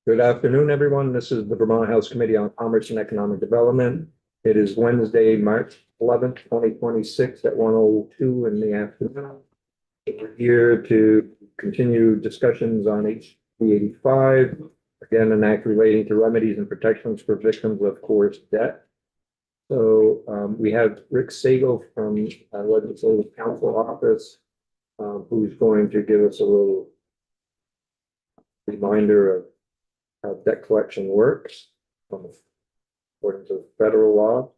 Good afternoon, everyone. This is the Vermont House Committee on Commerce and Economic Development. It is Wednesday, March 11th, 2026 at 1:02 in the afternoon. We're here to continue discussions on HB 85, again, an act relating to remedies and protections for victims of coerced debt. So we have Rick Sago from Legislative Counsel Office, who's going to give us a little reminder of how debt collection works according to federal law.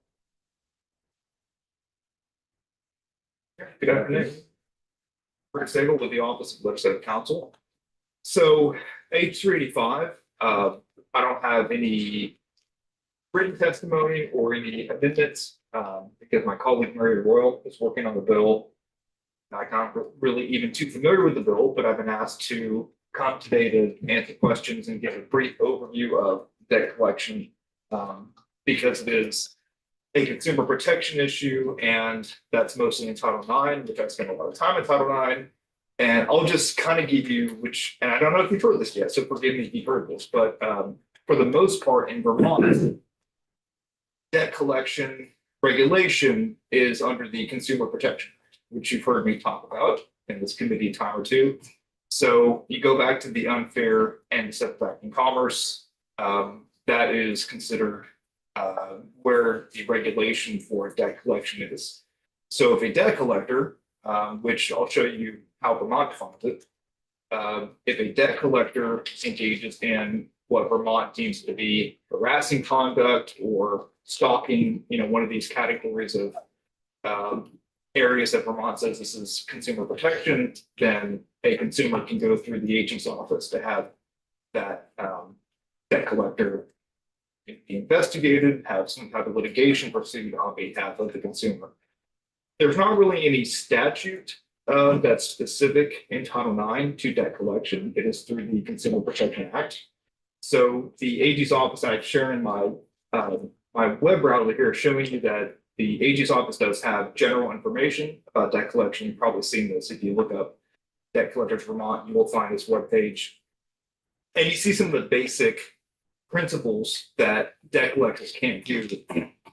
Good afternoon. Rick Sagal with the Office of Legislative Counsel. So H 385, I don't have any written testimony or any amendments because my colleague Mary Royal is working on the bill. I'm not really even too familiar with the bill, but I've been asked to come today to answer questions and give a brief overview of debt collection because it is a consumer protection issue, and that's mostly in Title IX, which I spend a lot of time in Title IX. And I'll just kind of give you, and I don't know if you've heard this yet, so forgive me if you've heard this, but for the most part in Vermont, debt collection regulation is under the Consumer Protection Act, which you've heard me talk about in this committee a time or two. So you go back to the unfair and deceptive act in commerce, that is considered where the regulation for debt collection is. So if a debt collector, which I'll show you how Vermont defines it, if a debt collector engages in what Vermont deems to be harassing conduct or stalking, one of these categories of areas that Vermont says this is consumer protection, then a consumer can go through the agent's office to have that debt collector be investigated, have some type of litigation proceed on behalf of the consumer. There's not really any statute that's specific in Title IX to debt collection. It is through the Consumer Protection Act. So the AG's office, I've shared my my web browser here showing you that the AG's office does have general information about debt collection. You've probably seen this. If you look up Debt Collectors Vermont, you will find this webpage. And you see some of the basic principles that debt collectors can't do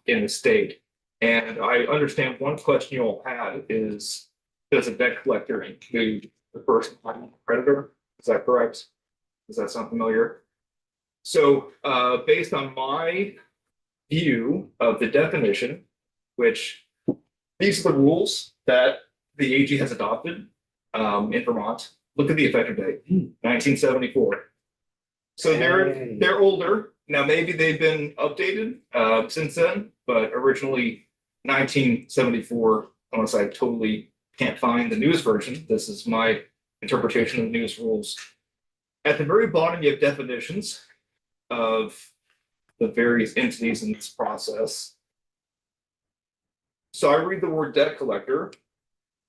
in the state. And I understand one question you all had is, does a debt collector include the first party creditor? Is that correct? Does that sound familiar? So based on my view of the definition, which these are the rules that the AG has adopted in Vermont. Look at the effective date, 1974. So they're older. Now maybe they've been updated since then, but originally 1974, unless I totally can't find the newest version, this is my interpretation of the newest rules. At the very bottom, you have definitions of the various entities in this process. So I read the word debt collector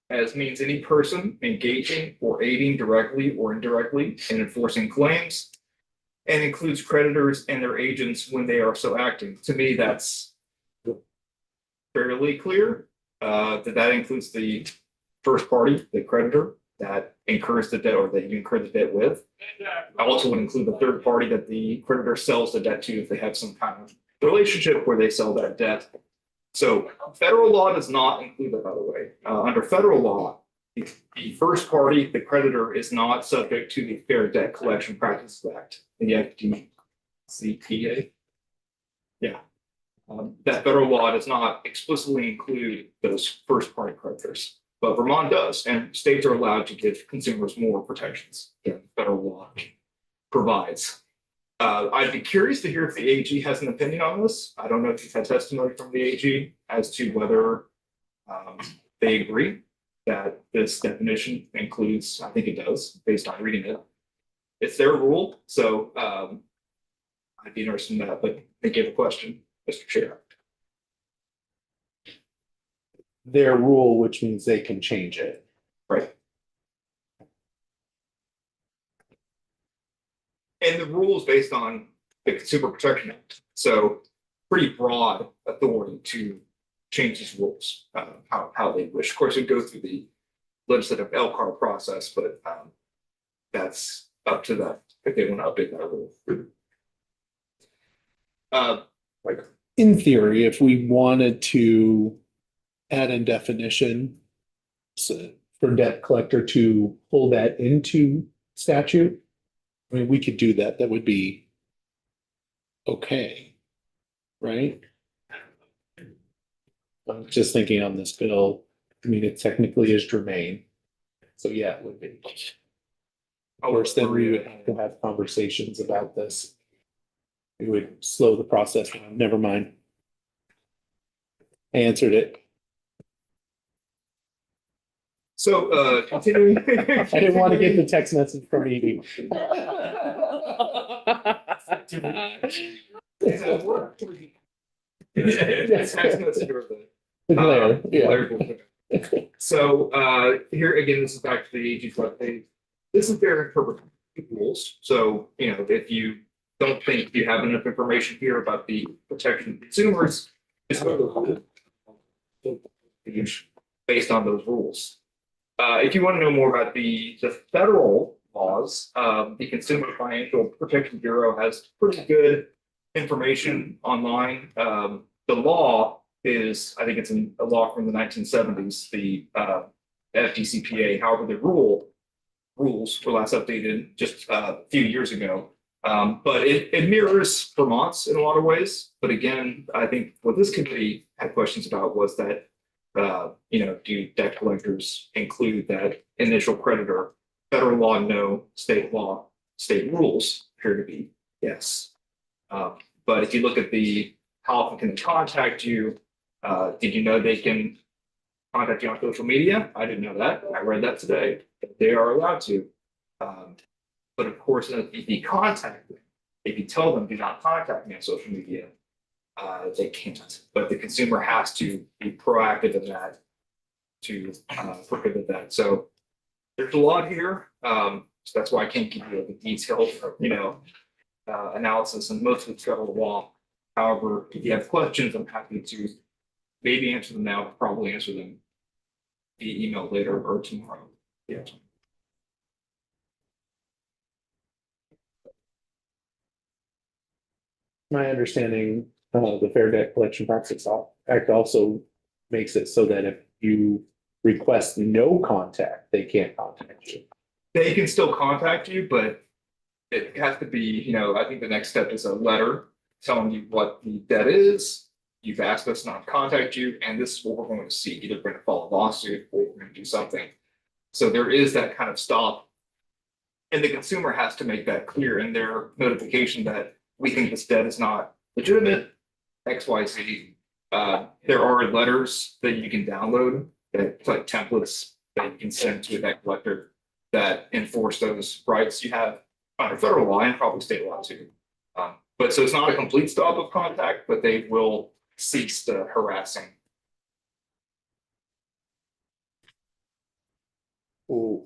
as means any person engaging or aiding directly or indirectly in enforcing claims, and includes creditors and their agents when they are so acting. To me, that's fairly clear that includes the first party, the creditor that incurs the debt or that you incur the debt with. I also would include the third party that the creditor sells the debt to if they have some kind of relationship where they sell that debt. So federal law does not include that, by the way. Under federal law, the first party, the creditor, is not subject to the Fair Debt Collection Practices Act, the FDCPA. Yeah. That federal law does not explicitly include those first party creditors, but Vermont does, and states are allowed to give consumers more protections than federal law provides. I'd be curious to hear if the AG has an opinion on this. I don't know if you've had testimony from the AG as to whether they agree that this definition includes, I think it does, based on reading it. It's their rule, so I'd be interested in that, but they gave a question, Mr. Chair. Their rule, which means they can change it. Right. And the rule is based on the Consumer Protection Act. So pretty broad authority to change these rules, how they wish. Of course, it goes through the legislative LCAR process, but that's up to them if they want to update that rule. Like, In theory, if we wanted to add in definition for debt collector to pull that into statute, I mean, we could do that. That would be okay, right? I'm just thinking on this bill, I mean, it technically is germane. So yeah, it would be. Of course, then we would have to have conversations about this. It would slow the process down. Never mind. I answered it. So, continuing. I didn't want to get the text message from Edie. Claire, yeah. So, here again, this is back to the AG's webpage. This is their interpretation of rules. So, if you don't think you have enough information here about the protection of consumers, just go to the page based on those rules. If you want to know more about the federal laws, the Consumer Financial Protection Bureau has pretty good information online. The law is, I think it's a law from the 1970s, the FDCPA. However, the rules were last updated just a few years ago. But it mirrors Vermont's in a lot of ways. But again, I think what this committee had questions about was that, do debt collectors include that initial creditor? Federal law, no. State law, state rules appear to be yes. But if you look at how often can they contact you? Did you know they can contact you on social media? I didn't know that. I read that today. They are allowed to. But of course, if you contact them, if you tell them do not contact me on social media, they can't. But the consumer has to be proactive in that to prohibit that. So there's a lot here. So that's why I can't give you a detailed, analysis, and most of it's got a law. However, if you have questions, I'm happy to maybe answer them now, but probably answer them via email later or tomorrow. Yeah. My understanding, the Fair Debt Collection Practices Act also makes it so that if you request no contact, they can't contact you. They can still contact you, but it has to be, I think the next step is a letter telling you what the debt is. You've asked us not to contact you, and this is what we're going to see. Either we're going to file a lawsuit or we're going to do something. So there is that kind of stop. And the consumer has to make that clear in their notification that we think this debt is not legitimate, XYZ. There are letters that you can download, that like templates that you can send to a debt collector that enforce those rights you have under federal law and probably state law too. But so it's not a complete stop of contact, but they will cease the harassing. Ooh.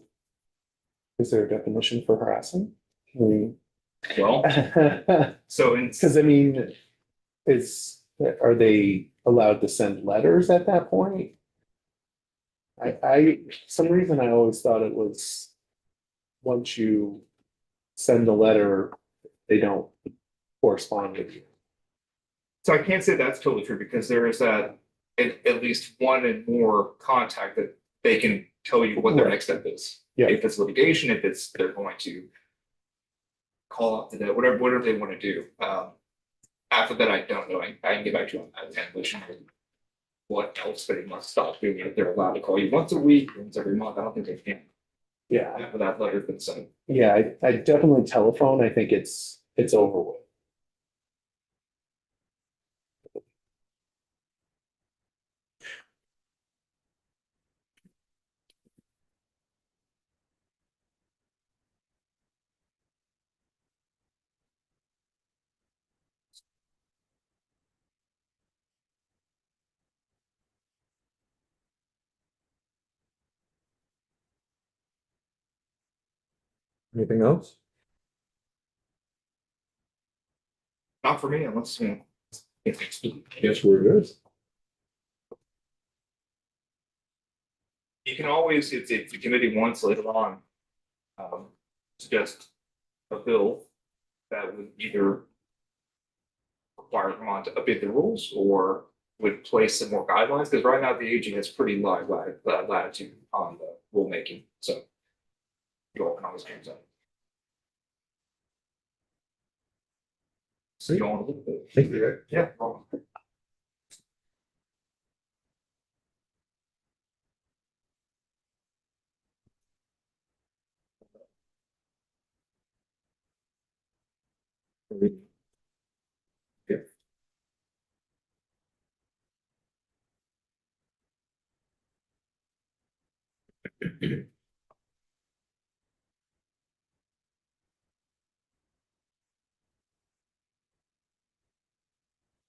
Is there a definition for harassing? Well, so in Because I mean, are they allowed to send letters at that point? Some reason I always thought it was once you send a letter, they don't correspond with you. So I can't say that's totally true because there is that at least one and more contact that they can tell you what their next step is. Yeah. If it's litigation, if it's they're going to call up the debt, whatever they want to do. After that, I don't know. I can get back to you on that and let you know what else they must stop doing. If they're allowed to call you once a week, once every month, I don't think they can. Yeah, After that letter's been sent. yeah, I definitely telephone. I think it's over with. anything else? Not for me, unless if it's Yes, we're good. you can always, if the committee wants later on, suggest a bill that would either require Vermont to update the rules or would place some more guidelines? Because right now the AG has pretty latitude on the rulemaking, so. You all can always change that. So you want to look at it? Thank you. Yeah. well, Yeah.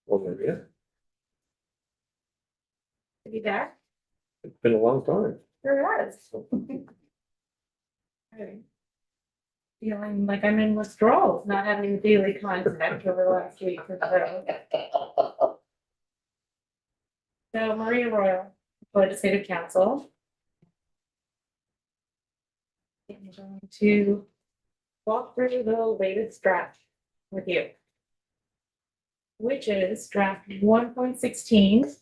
Well, yeah, Are you there? it's been a long time. Sure has. Okay. Feeling like I'm in withdrawal, not having daily contact over the last week or so. So Maria Royal, Legislative Council. I'm going to walk through the latest draft with you. Which is draft 1.16.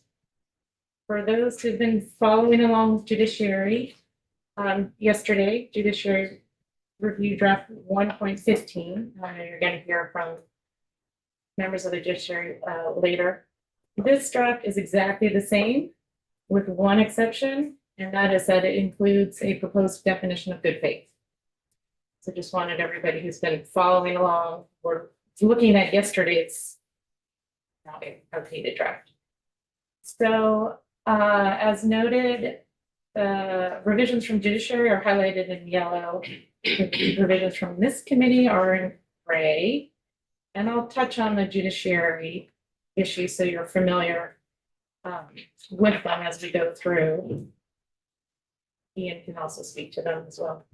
For those who've been following along with judiciary, yesterday judiciary review draft 1.15. I know you're going to hear from members of the judiciary later. This draft is exactly the same with one exception, and that is that it includes a proposed definition of good faith. So just wanted everybody who's been following along or looking at yesterday's updated draft. So as noted, revisions from judiciary are highlighted in yellow. The revisions from this committee are in gray. And I'll touch on the judiciary issue so you're familiar with them as we go through. Ian can also speak to them as well.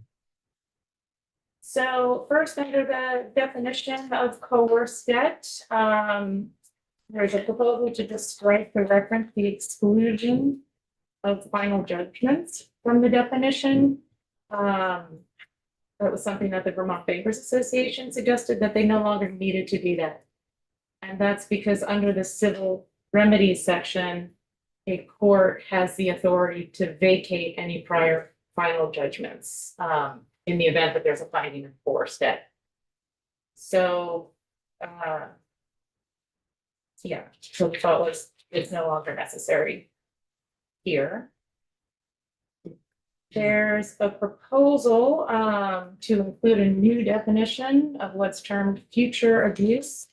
So first, under the definition of coerced debt, there's a proposal to just strike the reference, the exclusion of final judgments from the definition. That was something that the Vermont Bankers Association suggested that they no longer needed to do that. And that's because under the civil remedies section, a court has the authority to vacate any prior final judgments in the event that there's a finding of coerced debt. So, yeah, so we thought it's no longer necessary here. There's a proposal to include a new definition of what's termed future abuse.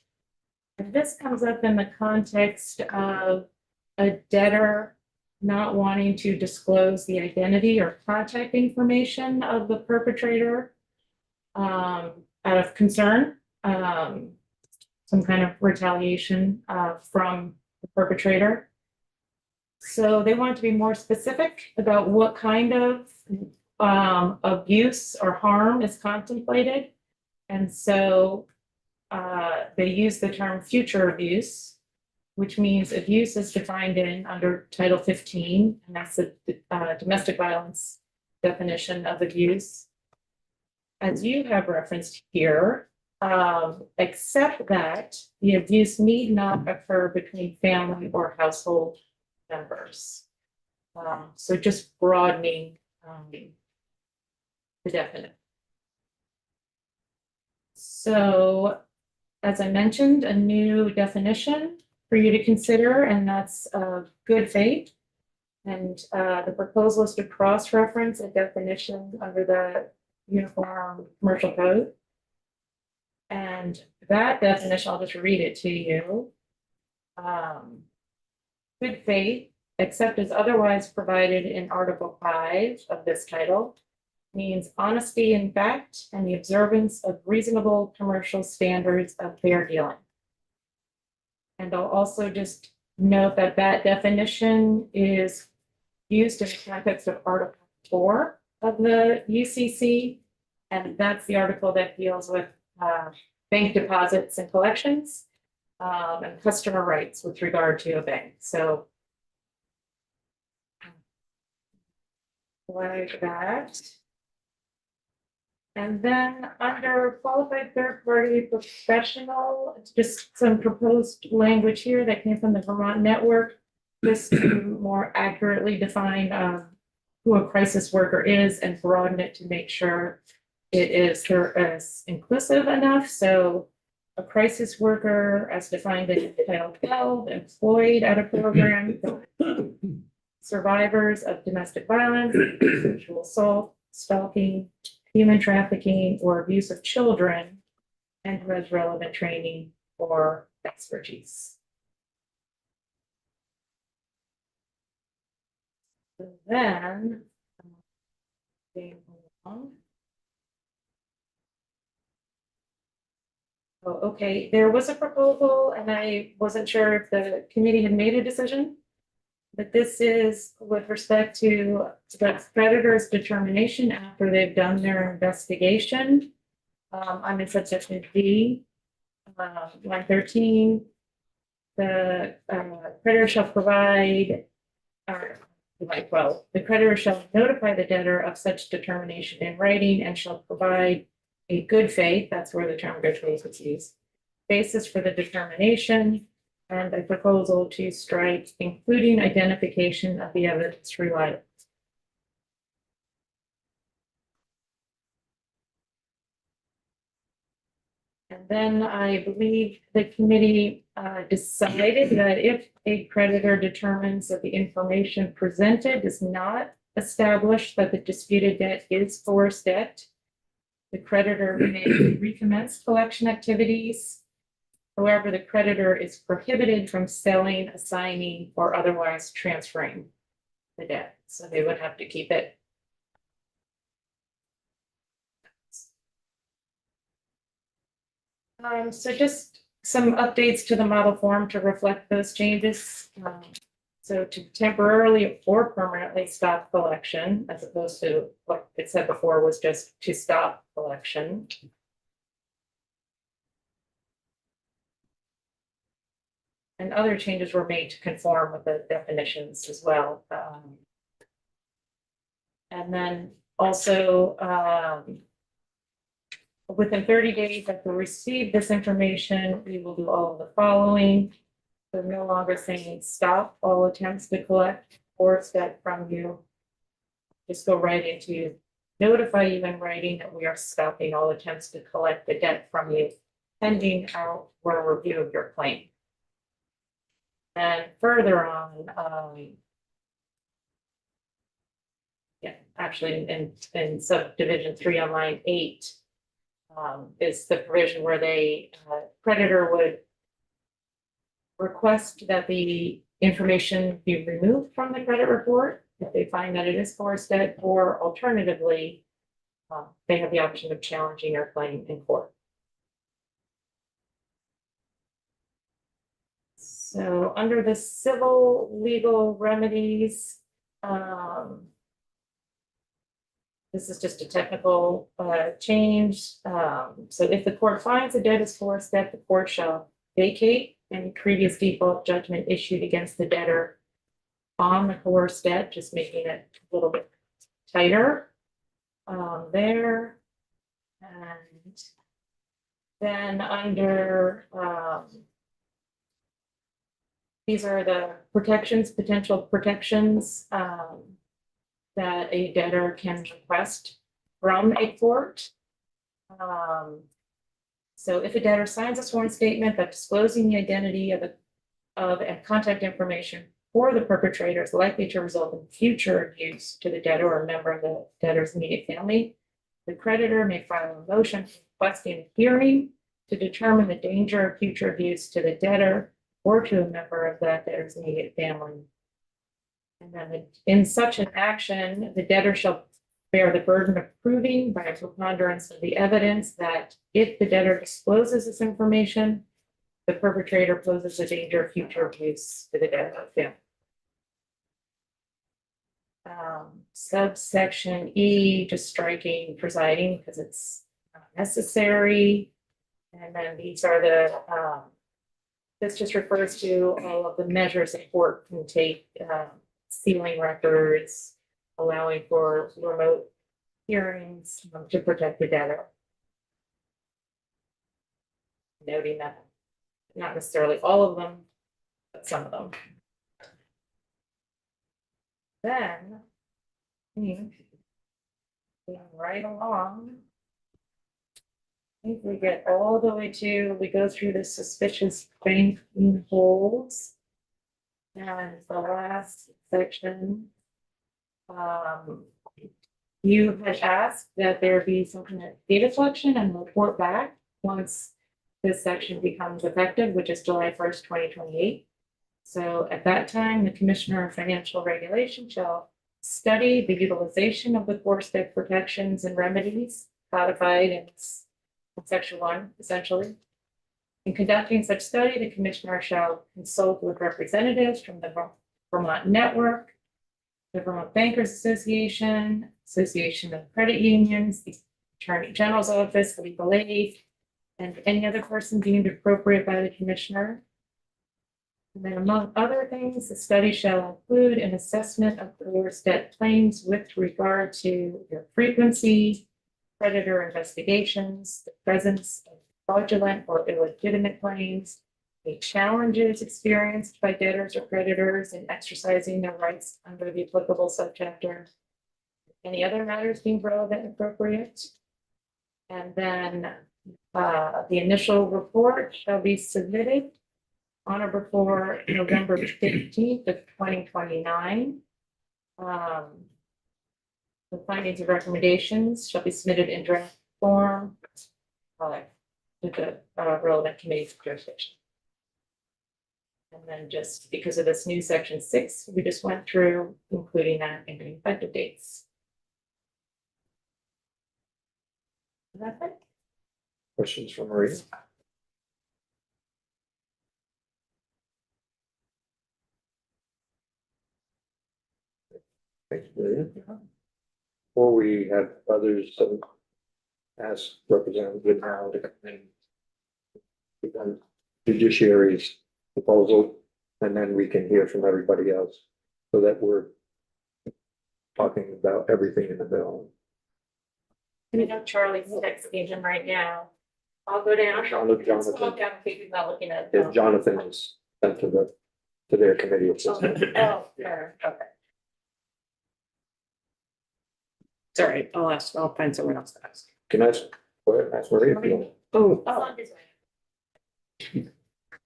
And this comes up in the context of a debtor not wanting to disclose the identity or contact information of the perpetrator out of concern, some kind of retaliation from the perpetrator. So they want to be more specific about what kind of abuse or harm is contemplated. And so they use the term future abuse, which means abuse is defined under Title 15, and that's the domestic violence definition of abuse. As you have referenced here, except that the abuse need not occur between family or household members. So just broadening the definition. So, as I mentioned, a new definition for you to consider, and that's good faith. And the proposal is to cross-reference a definition under the Uniform Commercial Code. And that definition, I'll just read it to you. Good faith, except as otherwise provided in Article 5 of this title, means honesty in fact and the observance of reasonable commercial standards of fair dealing. And I'll also just note that that definition is used in the context of Article 4 of the UCC, and that's the article that deals with bank deposits and collections and customer rights with regard to a bank. So like that. And then under qualified third party professional, it's just some proposed language here that came from the Vermont Network. Just to more accurately define who a crisis worker is and broaden it to make sure it is inclusive enough. So a crisis worker as defined in Title 12, employed at a program, survivors of domestic violence, sexual assault, stalking, human trafficking, or abuse of children, and who has relevant training or expertise. Then, moving along. Oh, okay, there was a proposal and I wasn't sure if the committee had made a decision. But this is with respect to the creditor's determination after they've done their investigation. I'm in subsection D, line 13. The creditor shall provide, the creditor shall notify the debtor of such determination in writing and shall provide a good faith, that's where the term good faith is used, basis for the determination, and a proposal to strike, including identification of the evidence reliable. And then I believe the committee decided that if a creditor determines that the information presented does not establish that the disputed debt is coerced debt, the creditor may recommence collection activities. However, the creditor is prohibited from selling, assigning, or otherwise transferring the debt. So they would have to keep it. So just some updates to the model form to reflect those changes. So to temporarily or permanently stop collection, as opposed to what it said before was just to stop collection. And other changes were made to conform with the definitions as well. And then also, within 30 days after we receive this information, we will do all of the following. So no longer saying stop all attempts to collect or debt from you. Just go right into notify you in writing that we are stopping all attempts to collect the debt from you, pending our review of your claim. And further on, yeah, actually in subdivision 3 on line 8, is the provision where they creditor would request that the information be removed from the credit report if they find that it is coerced debt, or alternatively, they have the option of challenging their claim in court. So under the civil legal remedies, this is just a technical change. So if the court finds the debt is coerced debt, the court shall vacate any previous default judgment issued against the debtor on the coerced debt, just making it a little bit tighter there. And then under these are the protections, potential protections that a debtor can request from a court. So if a debtor signs a sworn statement that disclosing the identity of and contact information for the perpetrator is likely to result in future abuse to the debtor or a member of the debtor's immediate family, the creditor may file a motion requesting a hearing to determine the danger of future abuse to the debtor or to a member of that debtor's immediate family. And then in such an action, the debtor shall bear the burden of proving by a preponderance of the evidence that if the debtor discloses this information, the perpetrator poses a danger of future abuse to the debtor family. Subsection E, just striking presiding because it's not necessary. And then these are the, this just refers to all of the measures the court can take, sealing records, allowing for remote hearings to protect the data. Noting that not necessarily all of them, but some of them. Then, right along. If we get all the way to, we go through the suspicious banking holds. And the last section. You had asked that there be some kind of data collection and report back once this section becomes effective, which is July 1st, 2028. So at that time, the Commissioner of Financial Regulation shall study the utilization of the core step protections and remedies codified in section 1, essentially. In conducting such study, the Commissioner shall consult with representatives from the Vermont Network, the Vermont Bankers Association, Association of Credit Unions, the Attorney General's Office, Legal Aid, and any other person deemed appropriate by the Commissioner. And then among other things, the study shall include an assessment of core debt claims with regard to their frequency, creditor investigations, the presence of fraudulent or illegitimate claims, the challenges experienced by debtors or creditors in exercising their rights under the applicable subchapter, any other matters being relevant and appropriate. And then the initial report shall be submitted on or before November 15th of 2029. The findings and recommendations shall be submitted in draft form to the relevant committee's jurisdiction. And then just because of this new section 6, we just went through including that in the effective dates. Is that it? Questions from Maria? Thanks, Maria. Before we have others ask Representative now to come in. Become judiciary's proposal, and then we can hear from everybody else, so that we're talking about everything in the bill. I know Charlie's texting him right now. I'll go down. Jonathan. Let's walk down and he's not looking at. If Jonathan is sent to their committee of system. Oh, sure, okay. It's all right, I'll find someone else to ask. Can I ask Maria if you want? Oh, Oh, this way.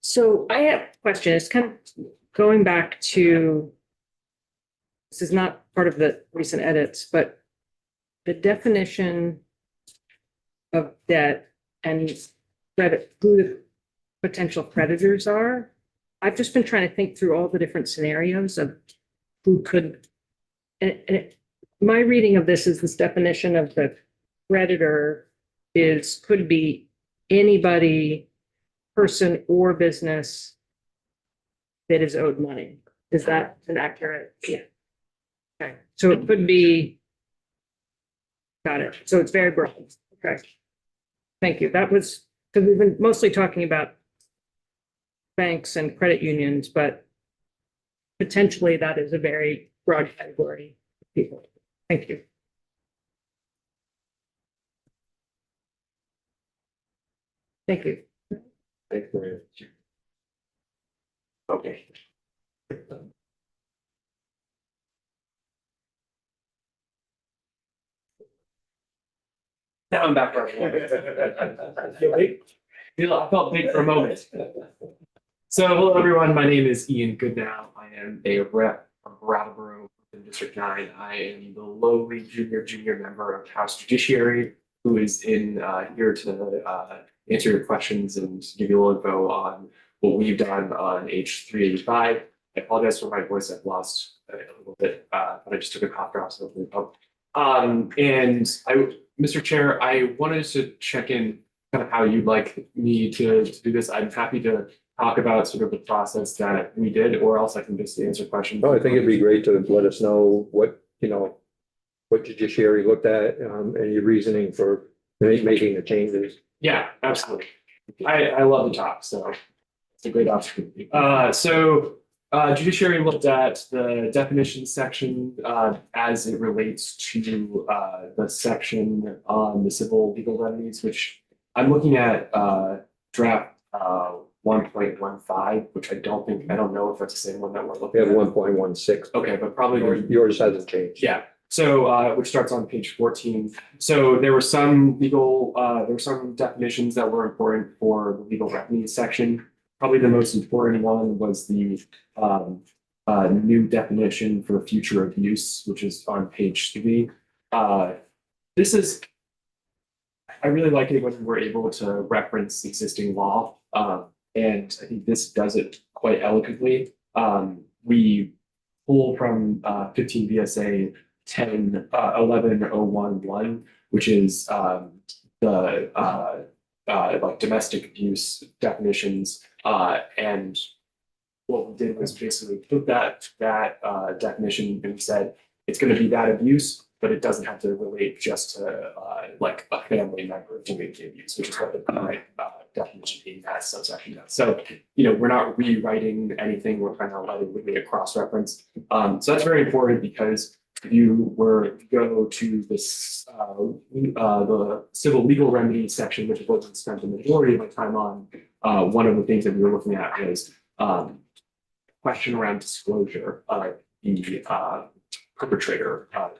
so I have a question. It's kind of going back to, this is not part of the recent edits, but the definition of debt and credit, who the potential creditors are. I've just been trying to think through all the different scenarios of who could, my reading of this is this definition of the creditor could be anybody, person or business that is owed money. Is that an accurate? Yeah. Okay, so it could be. Got it. So it's very broad. Okay. Thank you. That was, because we've been mostly talking about banks and credit unions, but potentially that is a very broad category of people. Thank you. Thank you. Thanks, Maria. Okay. Now I'm back. I felt big for a moment. So hello, everyone. My name is Ian Goodnow. I am a rep from Brattleboro in District 9. I am the lowly junior member of House Judiciary who is in here to answer your questions and give you a little info on what we've done on H385. I apologize for my voice. I've lost a little bit, but I just took a cough drop. So Mr. Chair, I wanted to check in kind of how you'd like me to do this. I'm happy to talk about sort of the process that we did, or else I can just answer questions. No, I think it'd be great to let us know what, what judiciary looked at, and your reasoning for making the changes. Yeah, absolutely. I love to talk, so it's a great opportunity. So Judiciary looked at the definition section as it relates to the section on the civil legal remedies, which I'm looking at draft 1.15, which I don't know if that's the same one that we're We looking have at. 1.16. Okay, but probably. Yours hasn't changed. Yeah, so which starts on page 14. So there were some definitions that were important for the legal remedies section. Probably the most important one was the new definition for future abuse, which is on page 3. This is, I really like it when we're able to reference existing law, and I think this does it quite elegantly. We pull from 15 VSA 1101.1, which is the like domestic abuse definitions, and what we did was basically put that definition and said it's going to be that abuse, but it doesn't have to relate just to like a family member doing the abuse, which is what the current definition in that subsection does. So, we're not rewriting anything. We're kind of letting it cross-reference. So that's very important because if you were to go to this the civil legal remedies section, which is what we spent the majority of my time on, one of the things that we were looking at was question around disclosure of the perpetrator of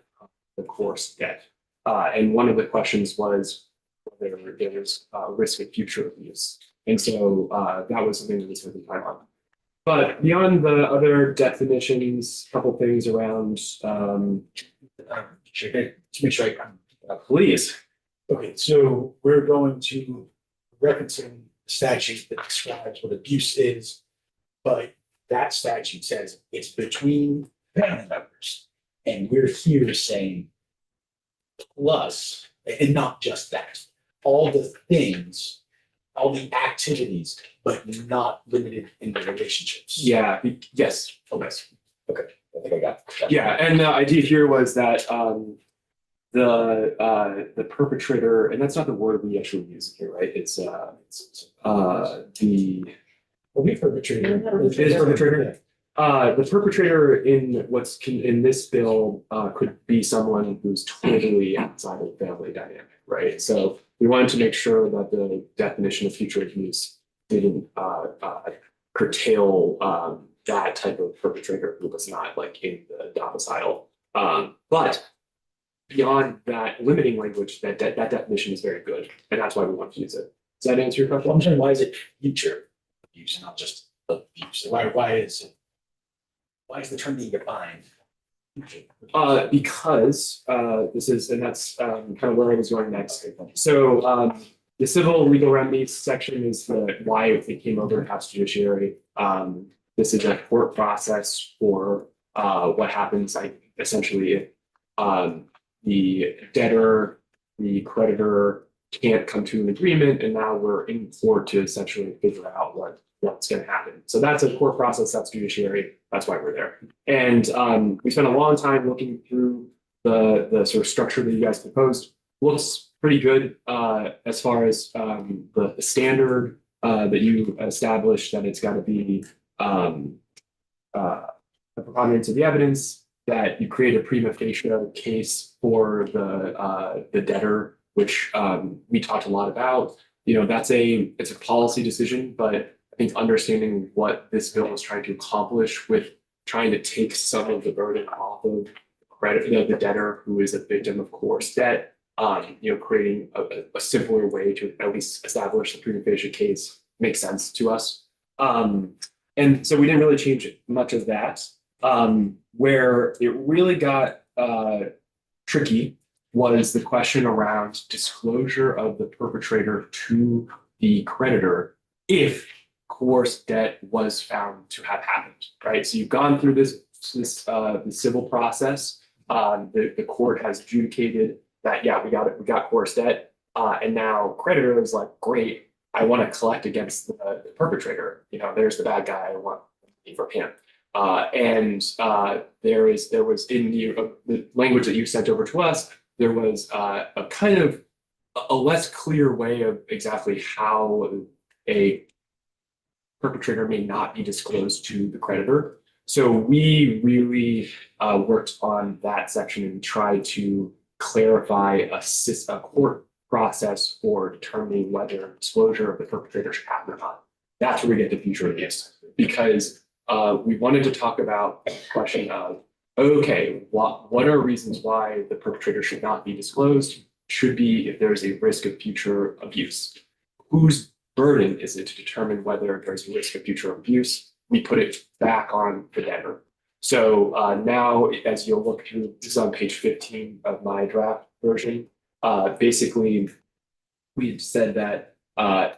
the course debt. And one of the questions was whether there's risk of future abuse. And so that was something that we spent the time on. But beyond the other definitions, a couple things around. To make sure please. Okay, so we're going to referencing the statute that describes what abuse is, but that statute says it's between family members. And we're here saying plus, and not just that, all the things, all the activities, but not limited in the relationships. Yeah, yes. Okay, okay, I think I got that. Yeah, and the idea here was that the perpetrator, and that's not the word we actually use here, right? It's the Well, we perpetrator. It is perpetrator? The perpetrator in this bill could be someone who's totally outside of the family dynamic, right? So we wanted to make sure that the definition of future abuse didn't curtail that type of perpetrator who was not like in the domicile. But beyond that limiting language, that definition is very good, and that's why we want to use it. Does that answer your question? Well, I'm saying, why is it future abuse, not just abuse? Why is the term being defined? Because this is, and that's kind of where I was going next. So the civil legal remedies section is why it came over to House Judiciary. This is a court process for what happens, essentially, if the debtor, the creditor can't come to an agreement, and now we're in court to essentially figure out what's going to happen. So that's a court process, that's judiciary, that's why we're there. And we spent a long time looking through the sort of structure that you guys proposed. Looks pretty good as far as the standard that you established, that it's got to be a preponderance of the evidence, that you create a prima facie case for the debtor, which we talked a lot about. It's a policy decision, but I think understanding what this bill is trying to accomplish with trying to take some of the burden off of the debtor who is a victim of coerced debt, creating a simpler way to at least establish the prima facie case makes sense to us. And so we didn't really change much of that. Where it really got tricky was the question around disclosure of the perpetrator to the creditor if coerced debt was found to have happened, right? So you've gone through the civil process. The court has adjudicated that, yeah, we got coerced debt, and now creditor is like, great, I want to collect against the perpetrator. There's the bad guy, I want money from him. There was in the language that you sent over to us, there was a kind of a less clear way of exactly how a perpetrator may not be disclosed to the creditor. So we really worked on that section and tried to clarify a court process for determining whether disclosure of the perpetrator should happen or not. That's where we get the future abuse, because we wanted to talk about the question of, okay, what are reasons why the perpetrator should not be disclosed? Should be if there's a risk of future abuse. Whose burden is it to determine whether there's a risk of future abuse? We put it back on the debtor. So now, as you'll look through, this is on page 15 of my draft version. Basically, we said that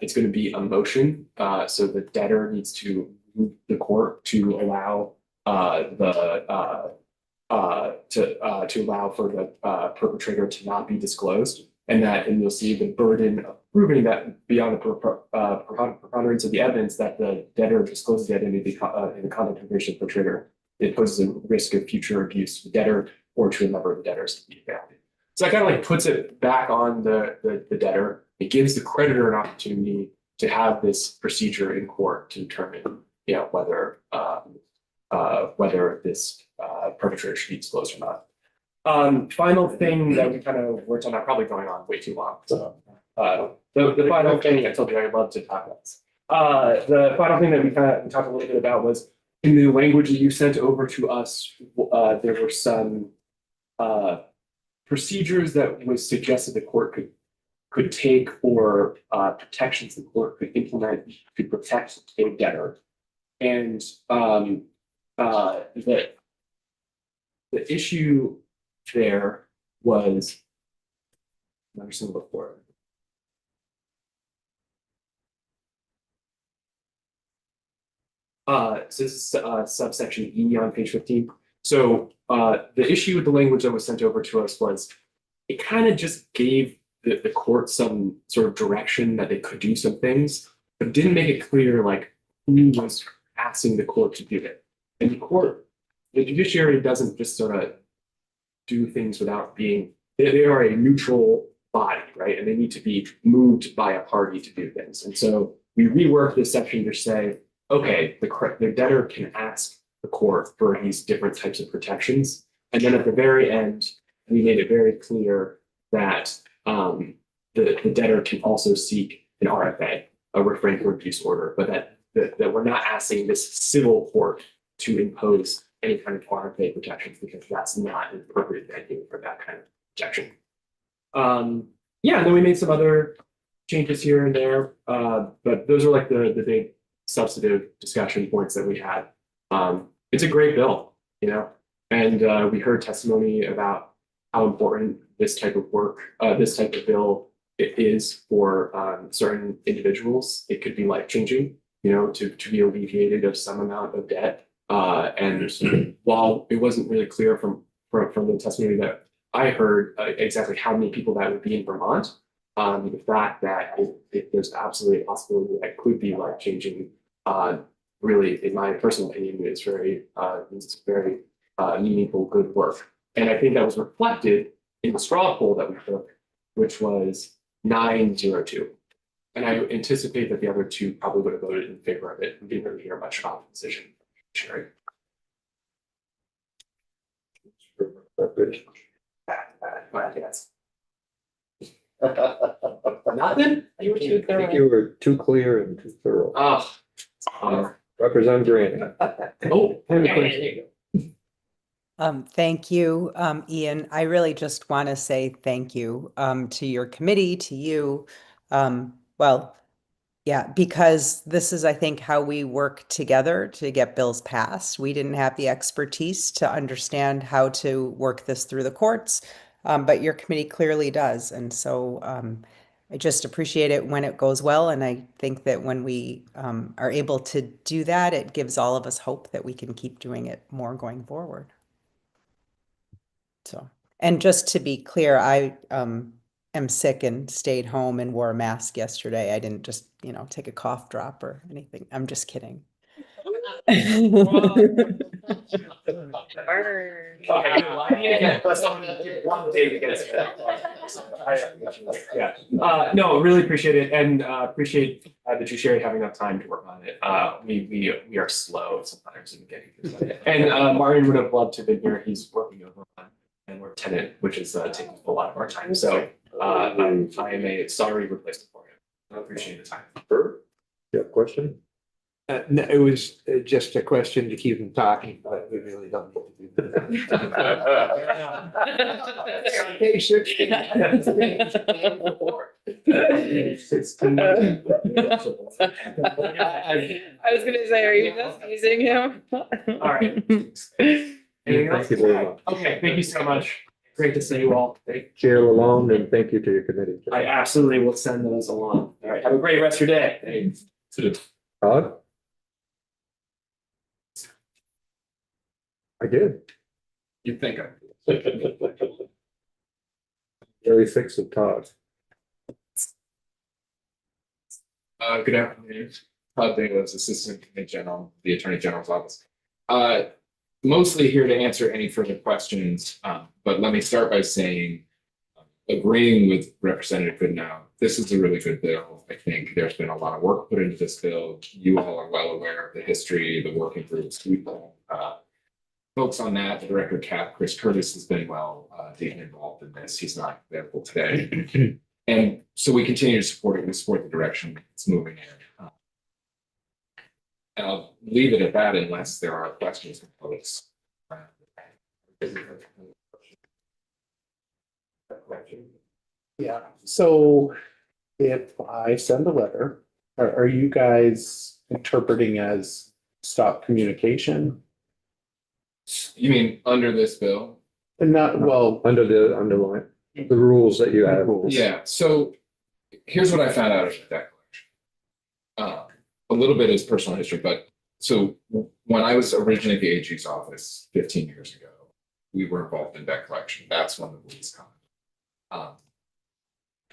it's going to be a motion. So the debtor needs to move the court to allow to allow for the perpetrator to not be disclosed, and you'll see the burden of proving that beyond the preponderance of the evidence that the debtor discloses the identity in the conduct of the perpetrator, it poses a risk of future abuse to the debtor or to a member of the debtors. So that kind of like puts it back on the debtor. It gives the creditor an opportunity to have this procedure in court to determine, whether this perpetrator should be disclosed or not. Final thing that we kind of worked on, I'm probably going on way too long. So the final thing, I told you I'd love to talk about this. The final thing that we talked a little bit about was in the language that you sent over to us, there were some procedures that was suggested the court could take, or protections the court could implement to protect a debtor. And the issue there was, I've never seen it before. So this is subsection E on page 15. So the issue with the language that was sent over to us was it kind of just gave the court some sort of direction that they could do some things, but didn't make it clear like who was asking the court to do it. And the judiciary doesn't just sort of do things without being, they are a neutral body, right? And they need to be moved by a party to do things. And so we reworked this section to say, okay, the debtor can ask the court for these different types of protections. And then at the very end, we made it very clear that the debtor can also seek an RFA, a refrain from abuse order, but that we're not asking this civil court to impose any kind of RFA protections, because that's not an appropriate venue for that kind of protection. Yeah, and then we made some other changes here and there, but those are like the big substantive discussion points that we had. It's a great bill, and we heard testimony about how important this type of work, this type of bill it is for certain individuals. It could be life-changing, to be alleviated of some amount of debt. And while it wasn't really clear from the testimony that I heard exactly how many people that would be in Vermont, the fact that there's absolutely a possibility that could be life-changing, really, in my personal opinion, is very meaningful, good work. And I think that was reflected in the straw poll that we took, which was 9-0-2. And I anticipate that the other two probably would have voted in favor of it and didn't really hear much opposition. Sherry. Nothing? You were too I think thorough. you were too clear and too thorough. Representative Grant. Oh, Thank you, Ian. I really just want to say thank you to your committee, to you. Yeah, because this is, I think, how we work together to get bills passed. We didn't have the expertise to understand how to work this through the courts, but your committee clearly does. And so I just appreciate it when it goes well. And I think that when we are able to do that, it gives all of us hope that we can keep doing it more going forward. So, and just to be clear, I am sick and stayed home and wore a mask yesterday. I didn't just, take a cough drop or anything. I'm just kidding. Burn. Yeah, no, really appreciate it and appreciate that you shared having enough time to work on it. We are slow sometimes in getting this done. And Martin would have loved to have been here. He's working over on and we're tenant, which is taking a lot of our time. So I am a sorry replacement for him. I appreciate the time. Bert, you have a question? No, it was just a question to keep them talking, but we really don't need to do that. Hey, sure. I was gonna say, are you just using him? All right. Anything else? Thank you very much. Okay, thank you so much. Great to see you all. Chair Lalonde, and thank you to your committee. I absolutely will send those along. All right, have a great rest of your day. Thanks. Todd? I did. You think Very fix of Todd. Good afternoon. Todd Davis, Assistant Attorney General, the Attorney General's Office. Mostly here to answer any further questions, but let me start by saying, agreeing with Representative Goodnow, this is a really good bill. I think there's been a lot of work put into this bill. You all are well aware of the history, the working groups. We've folks on that, the Director Cap, Chris Curtis has been deeply involved in this. He's not available today. And so we continue to support it. We support the direction it's moving in. And I'll leave it at that unless there are questions from folks. Yeah, so if I send a letter, are you guys interpreting as stop communication? You mean under this bill? And not, well, Under the underline, the rules that you have. Yeah, so here's what I found out of the debt collection. A little bit is personal history, but so when I was originally at the AG's office 15 years ago, we were involved in debt collection. That's when the rules come.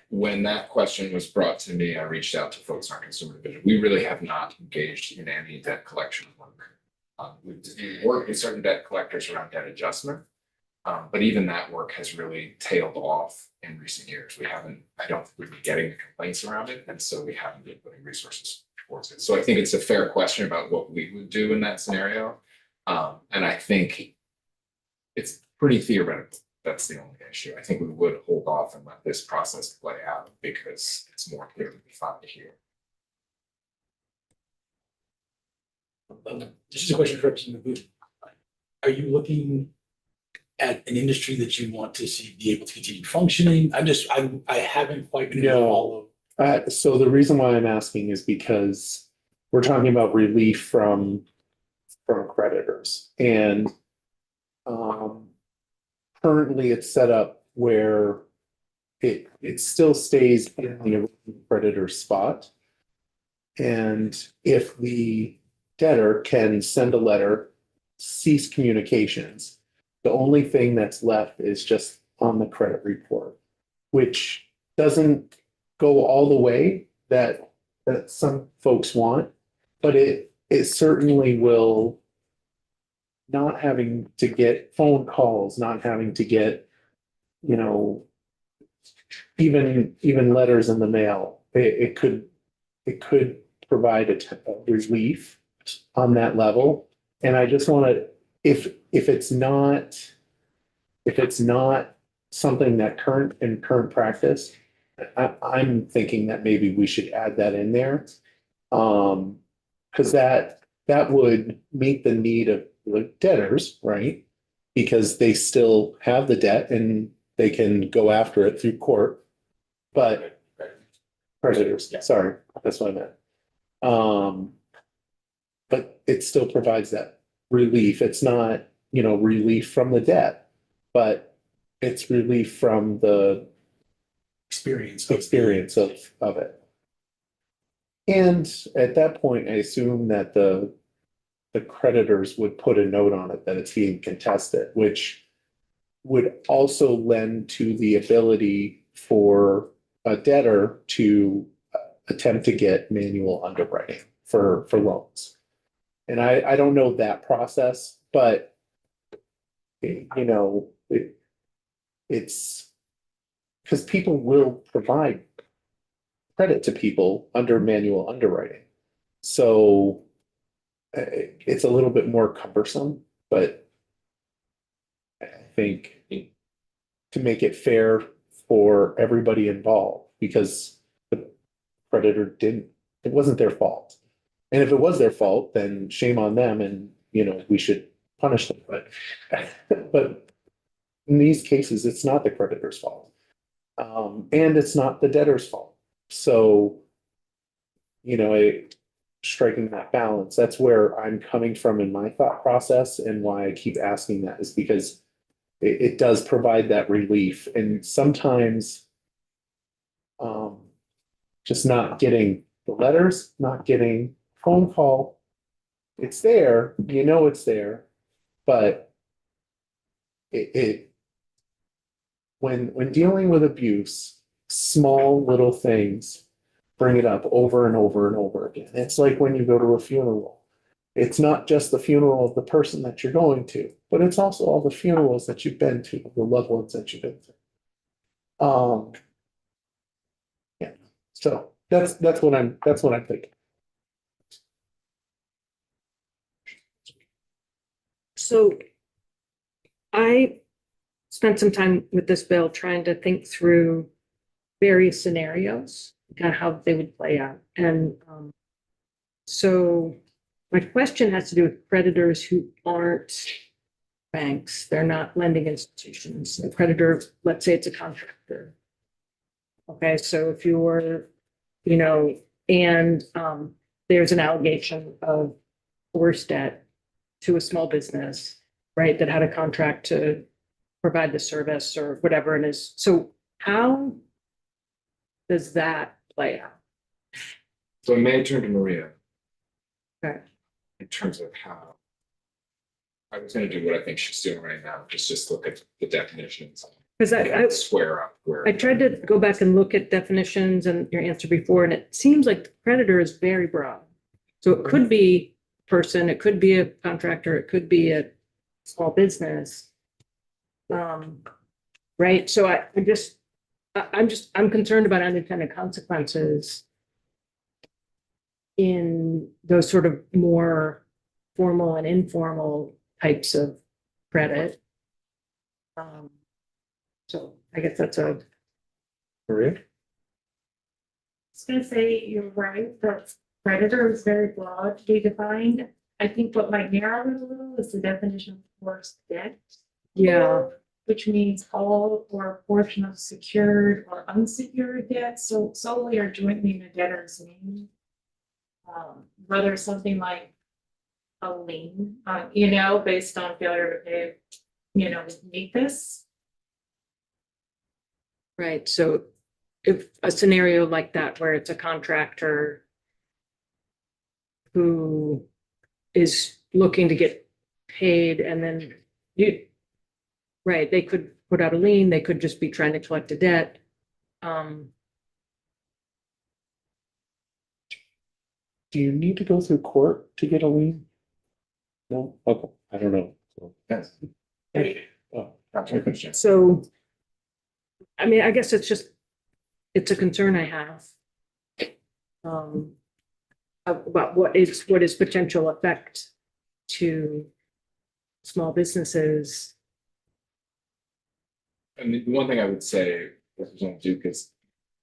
When that question was brought to me, I reached out to folks in our consumer division. We really have not engaged in any debt collection work. We've worked with certain debt collectors around debt adjustment. But even that work has really tailed off in recent years. I don't think we've been getting the complaints around it. And so we haven't been putting resources towards it. So I think it's a fair question about what we would do in that scenario. And I think it's pretty theoretical. That's the only issue. I think we would hold off and let this process play out because it's more clearly defined here. This is a question for Representative Booth. Are you looking at an industry that you want to see be able to continue functioning? I haven't quite been able to follow. so the reason why I'm asking is because we're talking about relief from creditors. And currently it's set up where it still stays in the creditor spot. And if the debtor can send a letter, cease communications, the only thing that's left is just on the credit report, which doesn't go all the way that some folks want, but it certainly will, not having to get phone calls, not having to get, even letters in the mail. It could provide a relief on that level. And I just want to, if it's not something that current practice, I'm thinking that maybe we should add that in there. Because that would meet the need of the debtors, right? Because they still have the debt and they can go after it through court. But creditors, sorry, that's what I meant. But it still provides that relief. It's not, relief from the debt, but it's relief from the Experience of it. And at that point, I assume that the creditors would put a note on it that it's being contested, which would also lend to the ability for a debtor to attempt to get manual underwriting for loans. And I don't know that process, but it's because people will provide credit to people under manual underwriting. So it's a little bit more cumbersome, but I think to make it fair for everybody involved, because the creditor didn't, it wasn't their fault. And if it was their fault, then shame on them and, we should punish them, but in these cases, it's not the creditor's fault. And it's not the debtor's fault. So, striking that balance, that's where I'm coming from in my thought process, and why I keep asking that is because it does provide that relief, and sometimes just not getting the letters, not getting phone call, it's there, it's there, but when dealing with abuse, small little things bring it up over and over and over again. It's like when you go to a funeral. It's not just the funeral of the person that you're going to, but it's also all the funerals that you've been to, the loved ones that you've been to. Yeah. So that's what I'm thinking. So I spent some time with this bill trying to think through various scenarios, kind of how they would play out. And so my question has to do with creditors who aren't banks. They're not lending institutions. A creditor, let's say it's a contractor. Okay, so if you were, and there's an allegation of coerced debt to a small business, right, that had a contract to provide the service or whatever it is. So how does that play out? So I may turn to Maria. Okay. In terms of how. I was gonna do what I think she's doing right now, just look at the definitions. Because I Square up where. I tried to go back and look at definitions and your answer before, and it seems like the creditor is very broad. So it could be a person, it could be a contractor, it could be a small business. Right, so I'm concerned about unintended consequences in those sort of more formal and informal types of credit. So I guess that's a. Maria? I was gonna say, you're right, that predator is very broadly defined. I think what might narrow it a little is the definition of forced debt. Yeah. Which means all or a portion of secured or unsecured debt, so solely or jointly in a debtor's name. Whether something like a lien, based on failure to pay, meet this. Right, so if a scenario like that where it's a contractor who is looking to get paid and then right, they could put out a lien, they could just be trying to collect a debt. Do you need to go through court to get a lien? No? Okay, I don't know. Yes. Oh. That's my question. So, I mean, I guess it's a concern I have. About what is potential effect to small businesses. And the one thing I would say, Representative Duke, is,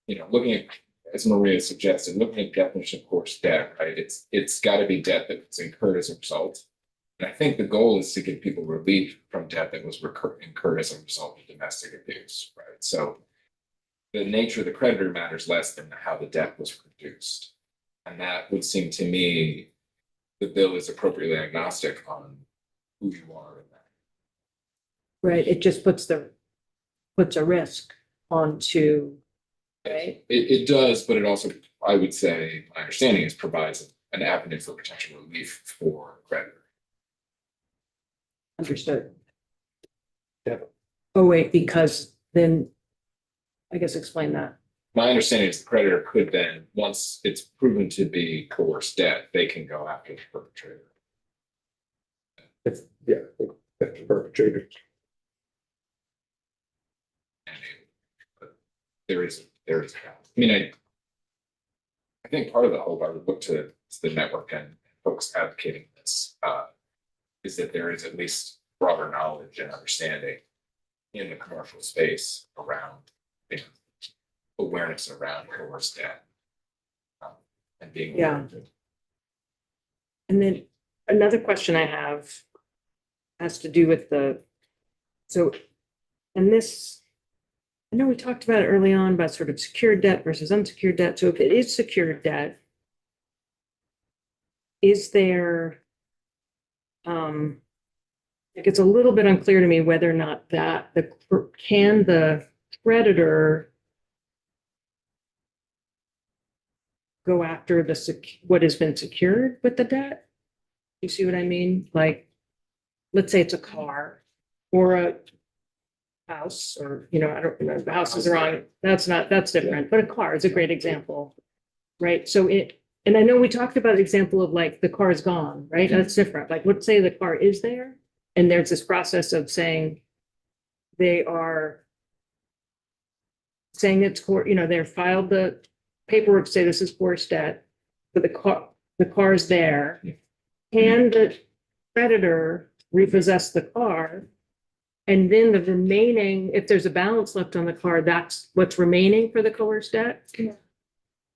looking at, as Maria suggested, looking at definition of course debt, right? It's got to be debt that's incurred as a result. And I think the goal is to give people relief from debt that was incurred as a result of domestic abuse, right? So the nature of the creditor matters less than how the debt was produced. And that would seem to me, the bill is appropriately agnostic on who you are in that. Right, it just puts a risk onto, right? It does, but it also, I would say, my understanding is provides an avenue for potential relief for creditor. Understood. Yeah. Oh, wait, because then, I guess explain that. My understanding is the creditor could then, once it's proven to be coerced debt, they can go after the perpetrator. It's, yeah, it's perpetrator. There is, I mean, I think part of the hope I would look to the network and folks advocating this, is that there is at least broader knowledge and understanding in the commercial space around, you know, awareness around coerced debt. And being. Yeah. aware of it. And then another question I have has to do with so, and this, I know we talked about it early on about sort of secured debt versus unsecured debt. So if it is secured debt, is there, like it's a little bit unclear to me whether or not that can the creditor go after what has been secured with the debt? You see what I mean? Like, let's say it's a car or a house, or, you know, I don't know, the house is wrong. That's different, but a car is a great example, right? So and I know we talked about the example of like the car is gone, right? That's different. Like, let's say the car is there and there's this process of saying they are saying it's, you know, they're filed the paperwork, say this is coerced debt, but the car is there. Can the creditor repossess the car? And then the remaining, if there's a balance left on the car, that's what's remaining for the coerced debt? Yeah.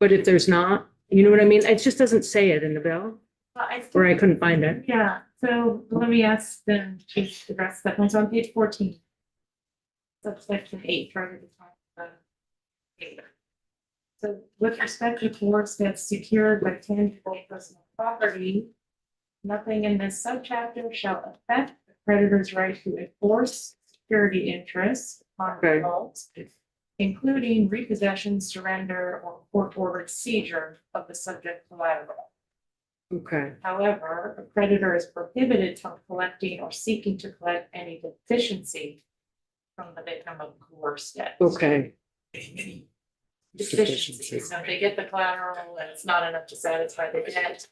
But if there's not, you know what I mean? It just doesn't say it in the bill, I or I couldn't find it. Yeah, so let me ask them to address that. It's on page 14. Subsection 8, trying to define the data. So with respect to coerced debt secured by tangible personal property, nothing in this subchapter shall affect the creditor's right to enforce security interests on Okay. default, including repossession, surrender, or court-ordered seizure of the subject collateral. Okay, However, a creditor is prohibited from collecting or seeking to collect any deficiency from the victim of coerced debt. okay, Any Deficiency, so if they get the collateral and it's not enough to satisfy the debt.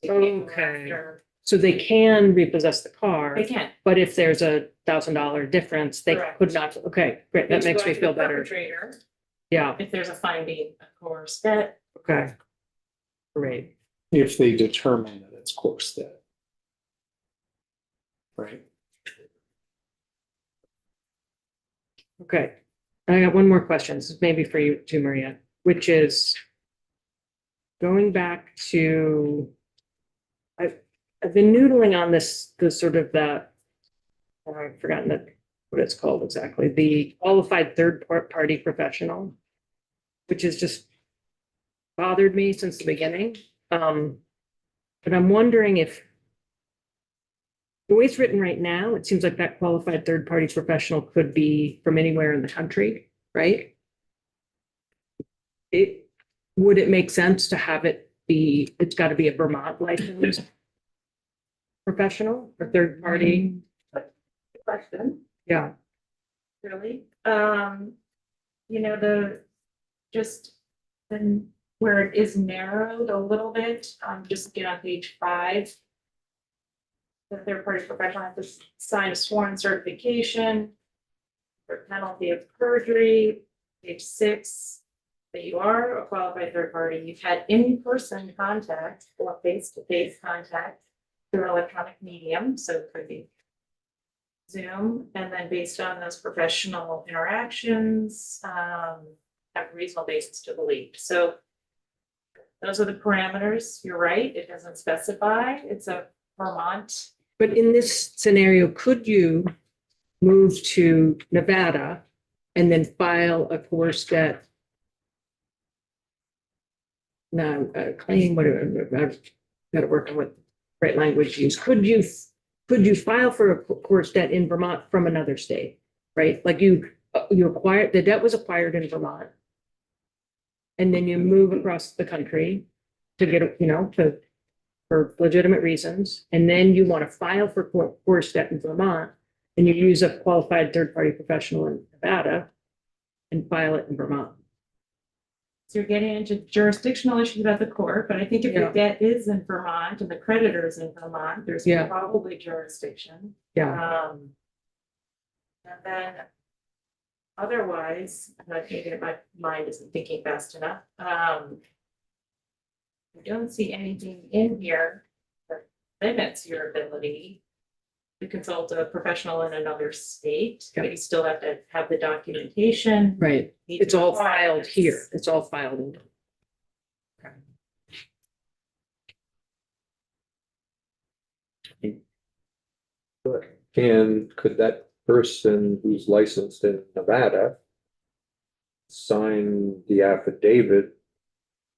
they can't go Okay. after- so they can repossess the car, They can. but if there's $1,000 difference, they Correct. could not, okay, great, that It's makes going me to feel the better. perpetrator Yeah, if there's a finding of coerced debt. okay. Great, If they determine that it's course debt. Right? okay. I got one more question. This is maybe for you too, Maria, which is going back to, I've been noodling on this, the sort of that, I've forgotten what it's called exactly, the qualified third party professional, which has just bothered me since the beginning. But I'm wondering if the way it's written right now, it seems like that qualified third party professional could be from anywhere in the country, right? Would it make sense to have it be, it's got to be a Vermont licensed professional or third party? Question, Yeah, really? You know, then where it is narrowed a little bit, just get on page 5. The third party professional has to sign a sworn certification for penalty of perjury, page 6, that you are a qualified third party, you've had in-person contact or face-to-face contact through an electronic medium, so it could be Zoom, and then based on those professional interactions, have a reasonable basis to believe. So those are the parameters. You're right. It doesn't specify. It's a Vermont. but in this scenario, could you move to Nevada and then file a coerced debt? No, claim, whatever, I've got to work on what right language to use. Could you file for a coerced debt in Vermont from another state, right? Like you acquired, the debt was acquired in Vermont. And then you move across the country to get, you know, for legitimate reasons. And then you want to file for coerced debt in Vermont, and you use a qualified third-party professional in Nevada and file it in Vermont. So you're getting into jurisdictional issues about the court, but I think if Yeah. your debt is in Vermont and the creditor is in Vermont, there's Yeah. probably jurisdiction. Yeah, And then otherwise, I'm not thinking, my mind isn't thinking fast enough. I don't see anything in here that limits your ability to consult a professional in another state, but you still have to have the documentation. right. meet It's the all filed requirements. here. It's all filed in. And could that person who's licensed in Nevada sign the affidavit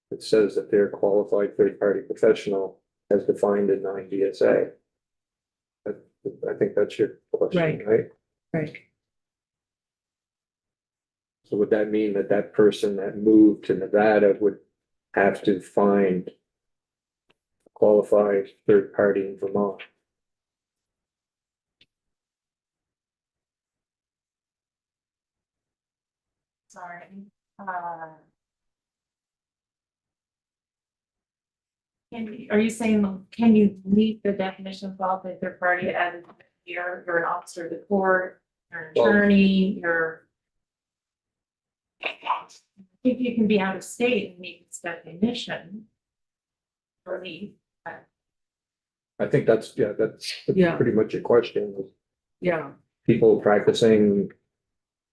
that says that they're a qualified third-party professional as defined in 9 DSA? I think that's your question, Right. right? Right. So would that mean that that person that moved to Nevada would have to find a qualified third party in Vermont? Sorry. Are you saying, can you meet the definition of qualified third party as you're an officer of the court, you're an Well- attorney, you're. If you can be out of state and meet this definition. Relief. I think that's Yeah. pretty much your question. Yeah, People practicing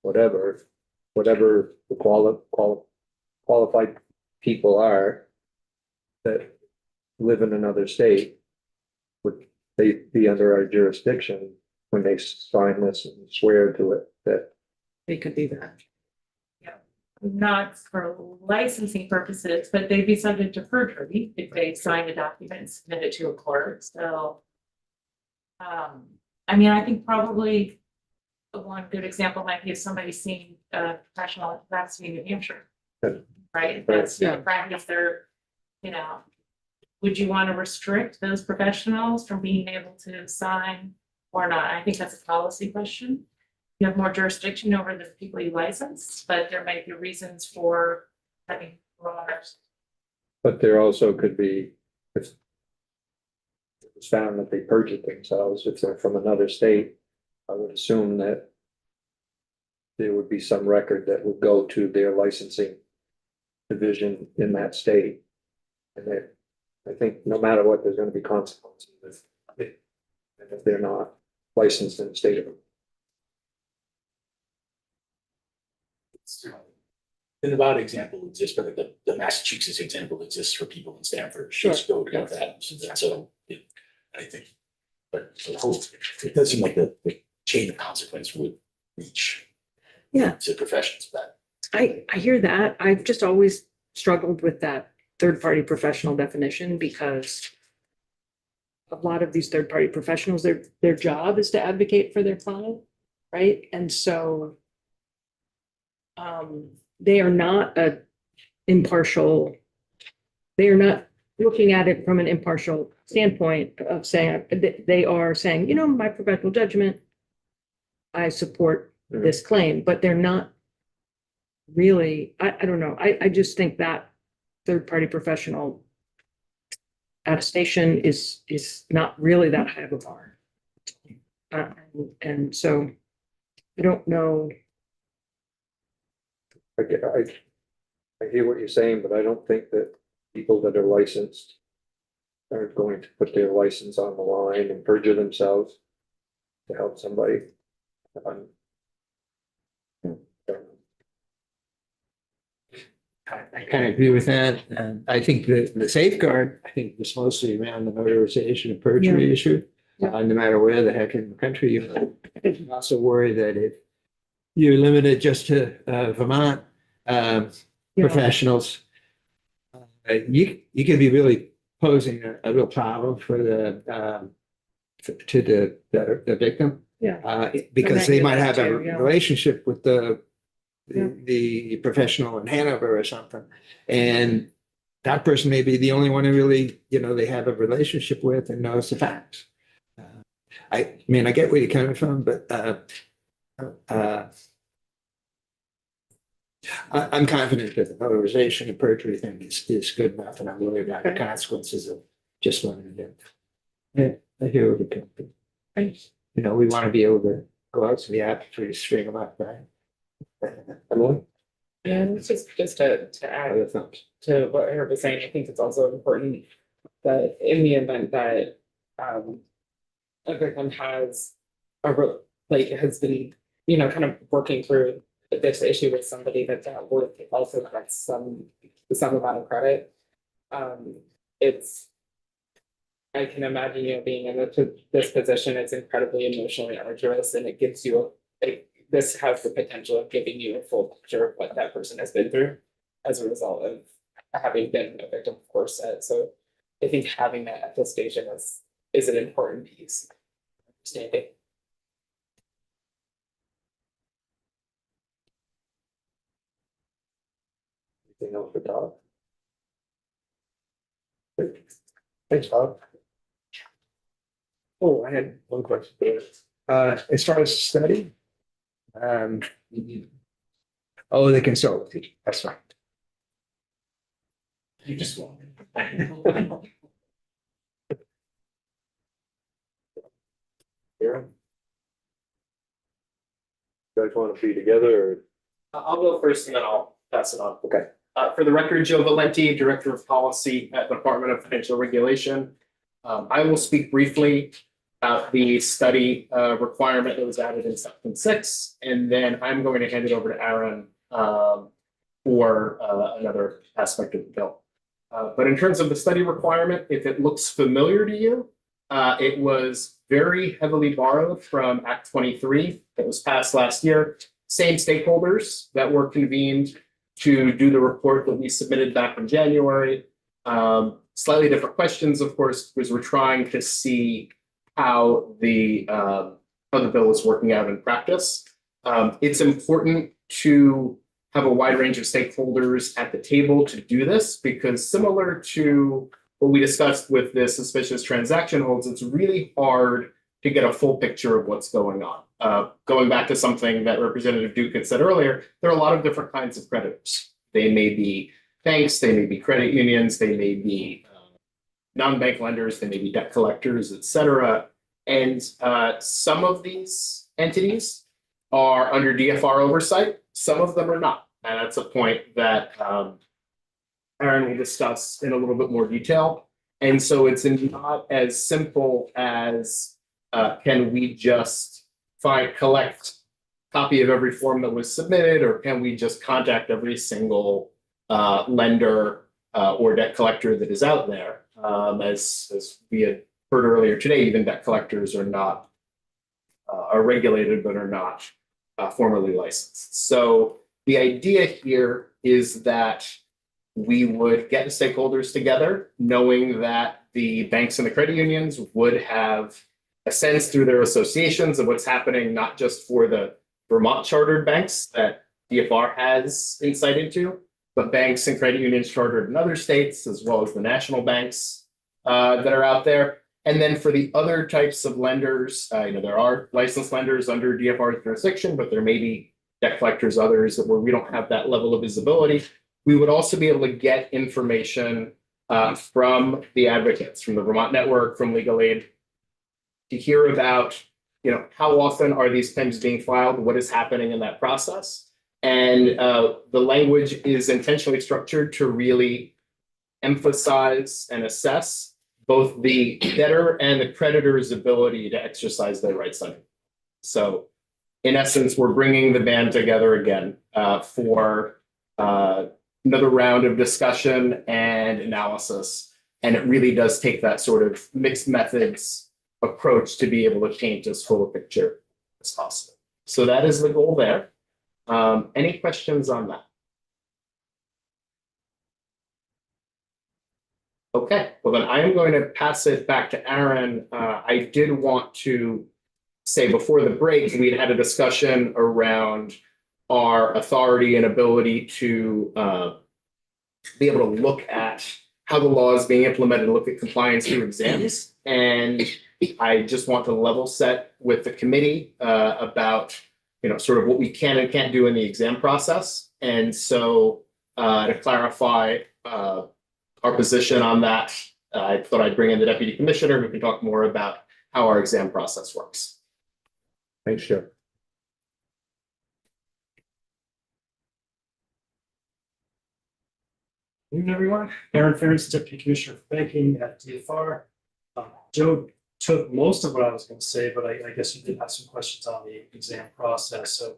whatever the qualified people are that live in another state, would they be under our jurisdiction when they sign this and swear to it that they could do that. Not for licensing purposes, but they'd be subject to perjury if they sign a document and submit it to a court, so. I mean, I think probably one good example might be if somebody's seen a professional at Capacity in New Hampshire. Good. Right, that's Yeah. the practice they're, you know. Would you want to restrict those professionals from being able to sign or not? I think that's a policy question. You have more jurisdiction over the people you license, but there might be reasons for having broader. but there also could be, if it was found that they perjured themselves, if they're from another state, I would assume that there would be some record that would go to their licensing division in that state. And that, I think no matter what, there's gonna be consequences if they're not licensed in the state of them. The Nevada example exists, but the Massachusetts example exists for people in Stanford. Sure. Just go to that. So I think, but the whole, it does seem like the chain of consequence would reach. Yeah. To professions, but I hear that. I've just always struggled with that third-party professional definition because a lot of these third-party professionals, their job is to advocate for their client, right? And so they are not impartial. They are not looking at it from an impartial standpoint of saying, they are saying, my professional judgment, I support this claim, but they're not really, I don't know. I just think that third-party professional attestation is not really that high of a bar. And so I don't know. I hear what you're saying, but I don't think that people that are licensed are going to put their license on the line and perjure themselves to help somebody. I kind of agree with that. And I think the safeguard, I think was mostly around the notarization of perjury issue. Yeah. No matter where the heck in the country you live. I also worry that if you're limited just to Vermont professionals, you could be really posing a real problem for the victim. Yeah. Because they might have a Too, yeah. relationship with Yeah. the professional in Hanover or something. And that person may be the only one who really, they have a relationship with and knows the facts. I mean, I get where you're coming from, but I'm confident that the notarization and perjury thing is good enough, and I'm worried about the consequences of just letting it in. Yeah, I hear what you're coming from. You know, we want to be able to go out to the apple tree, string them up, right? Emily, And just to add other thumbs. to what Herb was saying, I think it's also important that in the event that a victim has has been, kind of working through this issue with somebody that would also get some amount of credit. It's I can imagine, being in this position, it's incredibly emotionally arduous, and it gives you this has the potential of giving you a full picture of what that person has been through as a result of having been a victim of corset. So I think having that at this station is an important piece. Understanding. Anything else for Todd? Thanks, Todd. Oh, I had one question. As far as study, Um, oh, the consultancy, that's right. you just want. Yeah. You guys want to be together or? I'll go first and then I'll pass it on. Okay. For the record, Joe Valenti, Director of Policy at the Department of Financial Regulation. I will speak briefly about the study requirement that was added in section 6, and then I'm going to hand it over to Aaron for another aspect of the bill. But in terms of the study requirement, if it looks familiar to you, it was very heavily borrowed from Act 23 that was passed last year. Same stakeholders that were convened to do the report that we submitted back in January. Slightly different questions, of course, because we're trying to see how the bill is working out in practice. It's important to have a wide range of stakeholders at the table to do this, because similar to what we discussed with the suspicious transaction holds, it's really hard to get a full picture of what's going on. Going back to something that Representative Duke had said earlier, there are a lot of different kinds of creditors. They may be banks, they may be credit unions, they may be non-bank lenders, they may be debt collectors, et cetera. And some of these entities are under DFR oversight, some of them are not. And that's a point that Aaron will discuss in a little bit more detail. And so it's not as simple as can we just collect copy of every form that was submitted, or can we just contact every single lender or debt collector that is out there? As we had heard earlier today, even debt collectors are not are regulated but are not formally licensed. So the idea here is that we would get the stakeholders together, knowing that the banks and the credit unions would have a sense through their associations of what's happening, not just for the Vermont chartered banks that DFR has insight into, but banks and credit unions chartered in other states, as well as the national banks that are out there. And then for the other types of lenders, there are licensed lenders under DFR's jurisdiction, but there may be debt collectors, others where we don't have that level of visibility. We would also be able to get information from the advocates, from the Vermont Network, from Legal Aid, to hear about, how often are these claims being filed, what is happening in that process. And the language is intentionally structured to really emphasize and assess both the debtor and the creditor's ability to exercise their rights under. So in essence, we're bringing the band together again for another round of discussion and analysis. And it really does take that sort of mixed methods approach to be able to paint as full a picture as possible. So that is the goal there. Any questions on that? Okay, well then I am going to pass it back to Aaron. I did want to say before the break, we had a discussion around our authority and ability to be able to look at how the law is being implemented, look at compliance through exams. And I just want to level set with the committee about sort of what we can and can't do in the exam process. And so to clarify our position on that, I thought I'd bring in the deputy commissioner who can talk more about how our exam process works. Thanks, Joe. Good evening, everyone. Aaron Ferris, Deputy Commissioner for Banking at DFR. Joe took most of what I was going to say, but I guess you did have some questions on the exam process. So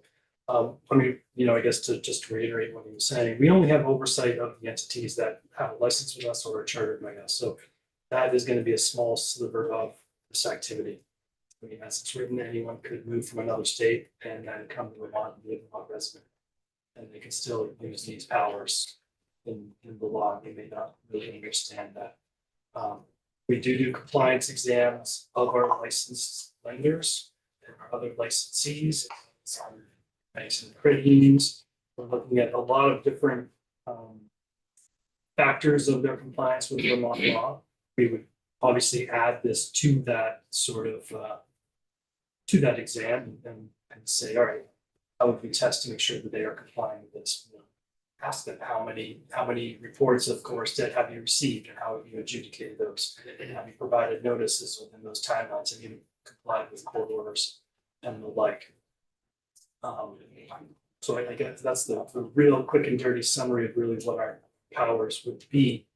I mean, I guess to just reiterate what he was saying, we only have oversight of the entities that have a license with us or are chartered by us. So that is going to be a small sliver of this activity. I mean, as it's written, anyone could move from another state and then come to Vermont and be a Vermont resident. And they can still use these powers in the law. They may not really understand that. We do compliance exams of our licensed lenders and our other licensees, some banks and credit unions. We're looking at a lot of different factors of their compliance with Vermont law. We would obviously add this to that sort of to that exam and say, all right, how would we test to make sure that they are complying with this? Ask them how many reports of course debt have you received and how have you adjudicated those, and have you provided notices within those timelines, and you complied with court orders and the like. So I guess that's the real quick and dirty summary of really what our powers would be.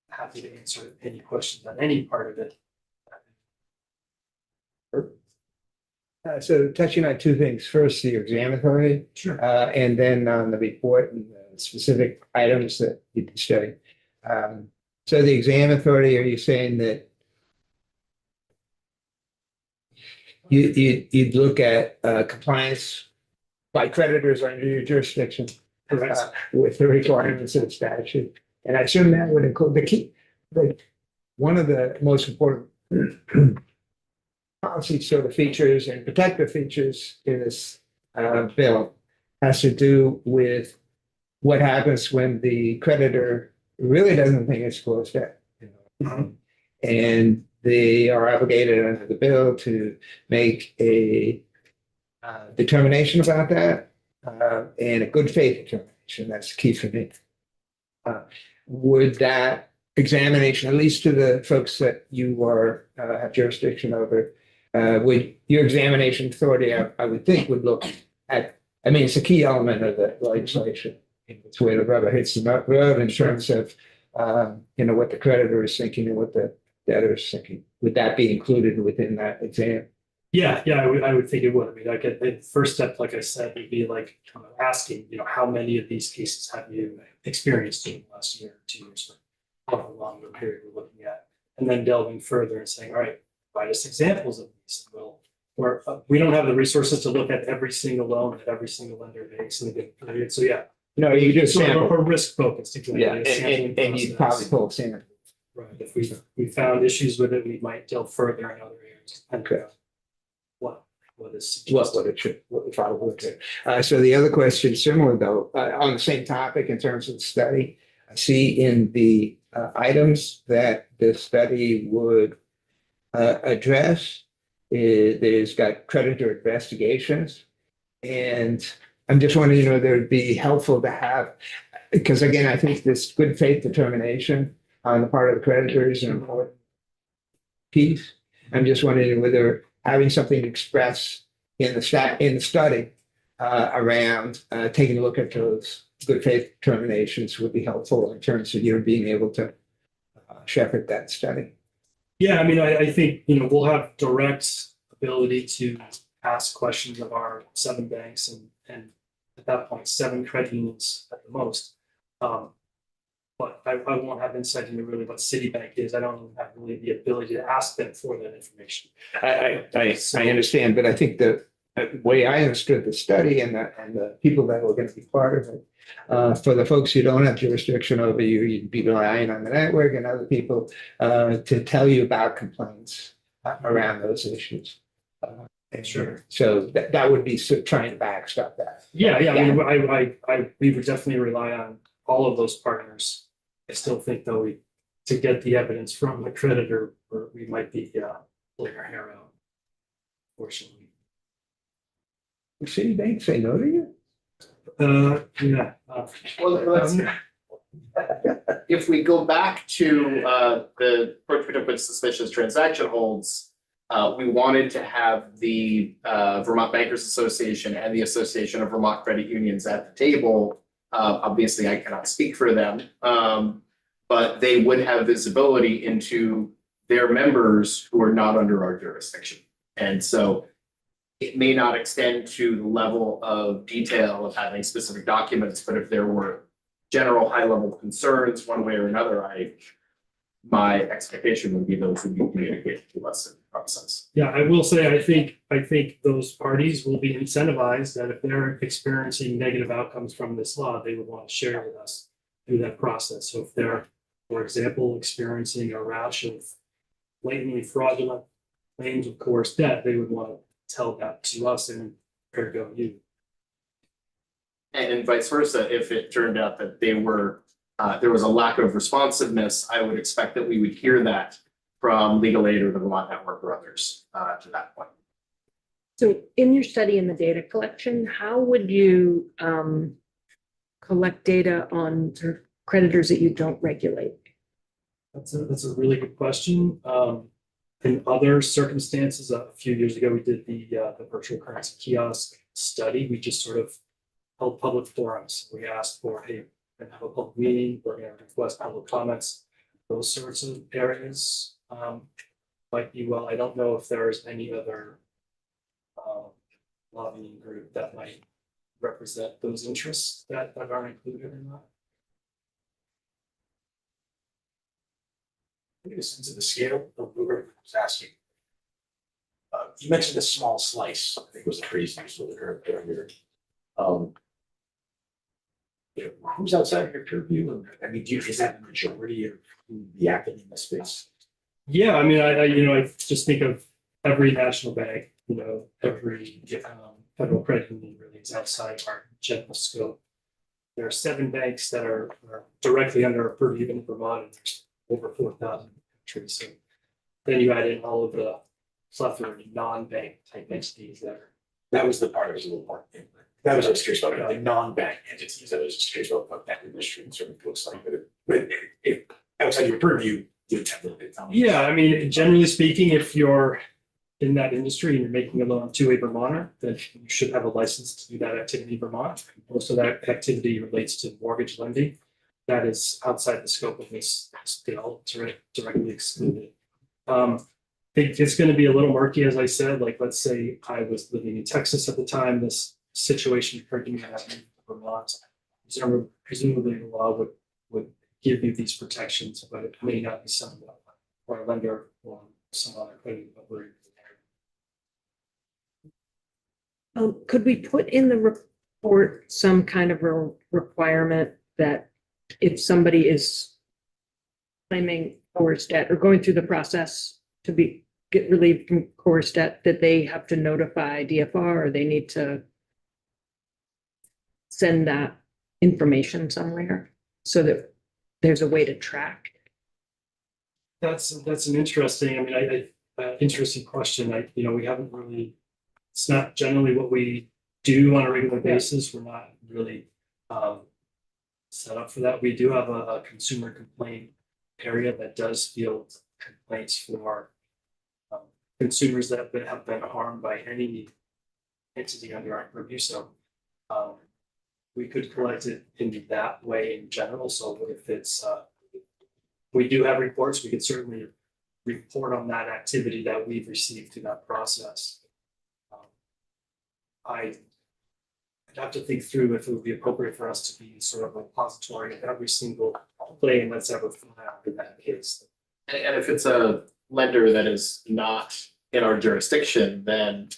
Happy to answer any questions on any part of it. So touching on two things. First, the exam authority. Sure. And then on the report and the specific items that you can study. So the exam authority, are you saying that you'd look at compliance by creditors under your jurisdiction with the requirements of the statute? And I assume that would include one of the most important policy sort of features and protective features in this bill has to do with what happens when the creditor really doesn't think it's closed debt. And they are obligated under the bill to make a determination about that and a good faith determination. That's the key for me. Would that examination, at least to the folks that you are have jurisdiction over, would your examination authority, I would think, would look at, I mean, it's a key element of the legislation. It's where the rubber hits the road in terms of, what the creditor is thinking and what the debtor is thinking. Would that be included within that exam? Yeah, I would think it would. I mean, like the first step, like I said, would be like kind of asking, how many of these cases have you experienced in the last year, 2 years, or however long the period we're looking at, and then delving further and saying, all right, provide us examples of these. Well, we don't have the resources to look at every single loan that every single lender makes in a given period. So yeah, No, you do sort of sample. a risk focused. Exactly. Yeah, A sampling and you process. probably pull a sample. Right. If we found issues with it, we might delve further in other areas. Okay. What is What it should, what the file would do. So the other question, similar though, on the same topic in terms of the study, I see in the items that the study would address, there's got creditor investigations. And I'm just wondering, there would be helpful to have, because again, I think this good faith determination on the part of the creditor is an important piece. I'm just wondering whether having something to express in the study around taking a look at those good faith determinations would be helpful in terms of you being able to shepherd that study. Yeah, I mean, I think, we'll have direct ability to ask questions of our 7 banks and at that point, 7 credit unions at the most. But I won't have insight into really what Citibank is. I don't have really the ability to ask them for that information. I understand, but I think the way I understood the study and the people that were going to be part of it, for the folks who don't have jurisdiction over you, you'd be relying on the network and other people to tell you about complaints around those issues. Sure. So that would be trying to backstop that. Yeah. I mean, we would definitely rely on all of those partners. I still think though, to get the evidence from the creditor, we might be pulling our hair out, fortunately. Citibank say no to you? Yeah. Well, let's, if we go back to the approach we took with suspicious transaction holds, we wanted to have the Vermont Bankers Association and the Association of Vermont Credit Unions at the table. Obviously, I cannot speak for them, but they would have visibility into their members who are not under our jurisdiction. And so it may not extend to the level of detail of having specific documents, but if there were general high-level concerns one way or another, my expectation would be those would be communicated to us in the process. Yeah, I will say, I think those parties will be incentivized that if they're experiencing negative outcomes from this law, they would want to share with us through that process. So if they're, for example, experiencing a rash of blatantly fraudulent claims of coerced debt, they would want to tell that to us and ergo you. And vice versa, if it turned out that they were, there was a lack of responsiveness, I would expect that we would hear that from Legal Aid or the Vermont Network or others to that point. So in your study in the data collection, how would you collect data on sort of creditors that you don't regulate? That's a really good question. In other circumstances, a few years ago, we did the virtual currency kiosk study. We just sort of held public forums. We asked for, hey, we're gonna have a public meeting, we're gonna request public comments, those sorts of areas. Might be, well, I don't know if there's any other lobbying group that might represent those interests that aren't included or not. Give a sense of the scale of the group I was asking. You mentioned a small slice, I think was the phrase used for the current earlier. You know, who's outside of your purview? And I mean, is that the majority of who would be acting in this space? Yeah, I mean, I just think of every national bank, every federal credit union really is outside our general scope. There are 7 banks that are directly under our purview in Vermont, and there's over 4,000 countries. So then you add in all of the plethora of non-bank type entities that are. That was the part I was a little more. That was what I was curious about, like non-bank entities. I was just curious about what that industry sort of looks like, but if outside your purview, you would have a little bit. Yeah, I mean, generally speaking, if you're in that industry and you're making a loan to a Vermonter, then you should have a license to do that activity in Vermont. Most of that activity relates to mortgage lending. That is outside the scope of this bill, directly excluded. I think it's going to be a little murky, as I said. Like, let's say I was living in Texas at the time this situation occurred to me, and I moved to Vermont. Presumably, the law would give you these protections, but it may not be something that or a lender or some other credit authority. Could we put in the report some kind of a requirement that if somebody is claiming coerced debt or going through the process to get relieved from coerced debt, that they have to notify DFR or they need to send that information somewhere so that there's a way to track? That's an interesting, interesting question. We haven't really, it's not generally what we do on a regular basis. We're not really set up for that. We do have a consumer complaint area that does field complaints for consumers that have been harmed by any entity under our purview. So we could collect it in that way in general. So if it's, we do have reports, we could certainly report on that activity that we've received through that process. I'd have to think through if it would be appropriate for us to be sort of a repository of every single claim that's ever filed in that case. And if it's a lender that is not in our jurisdiction, then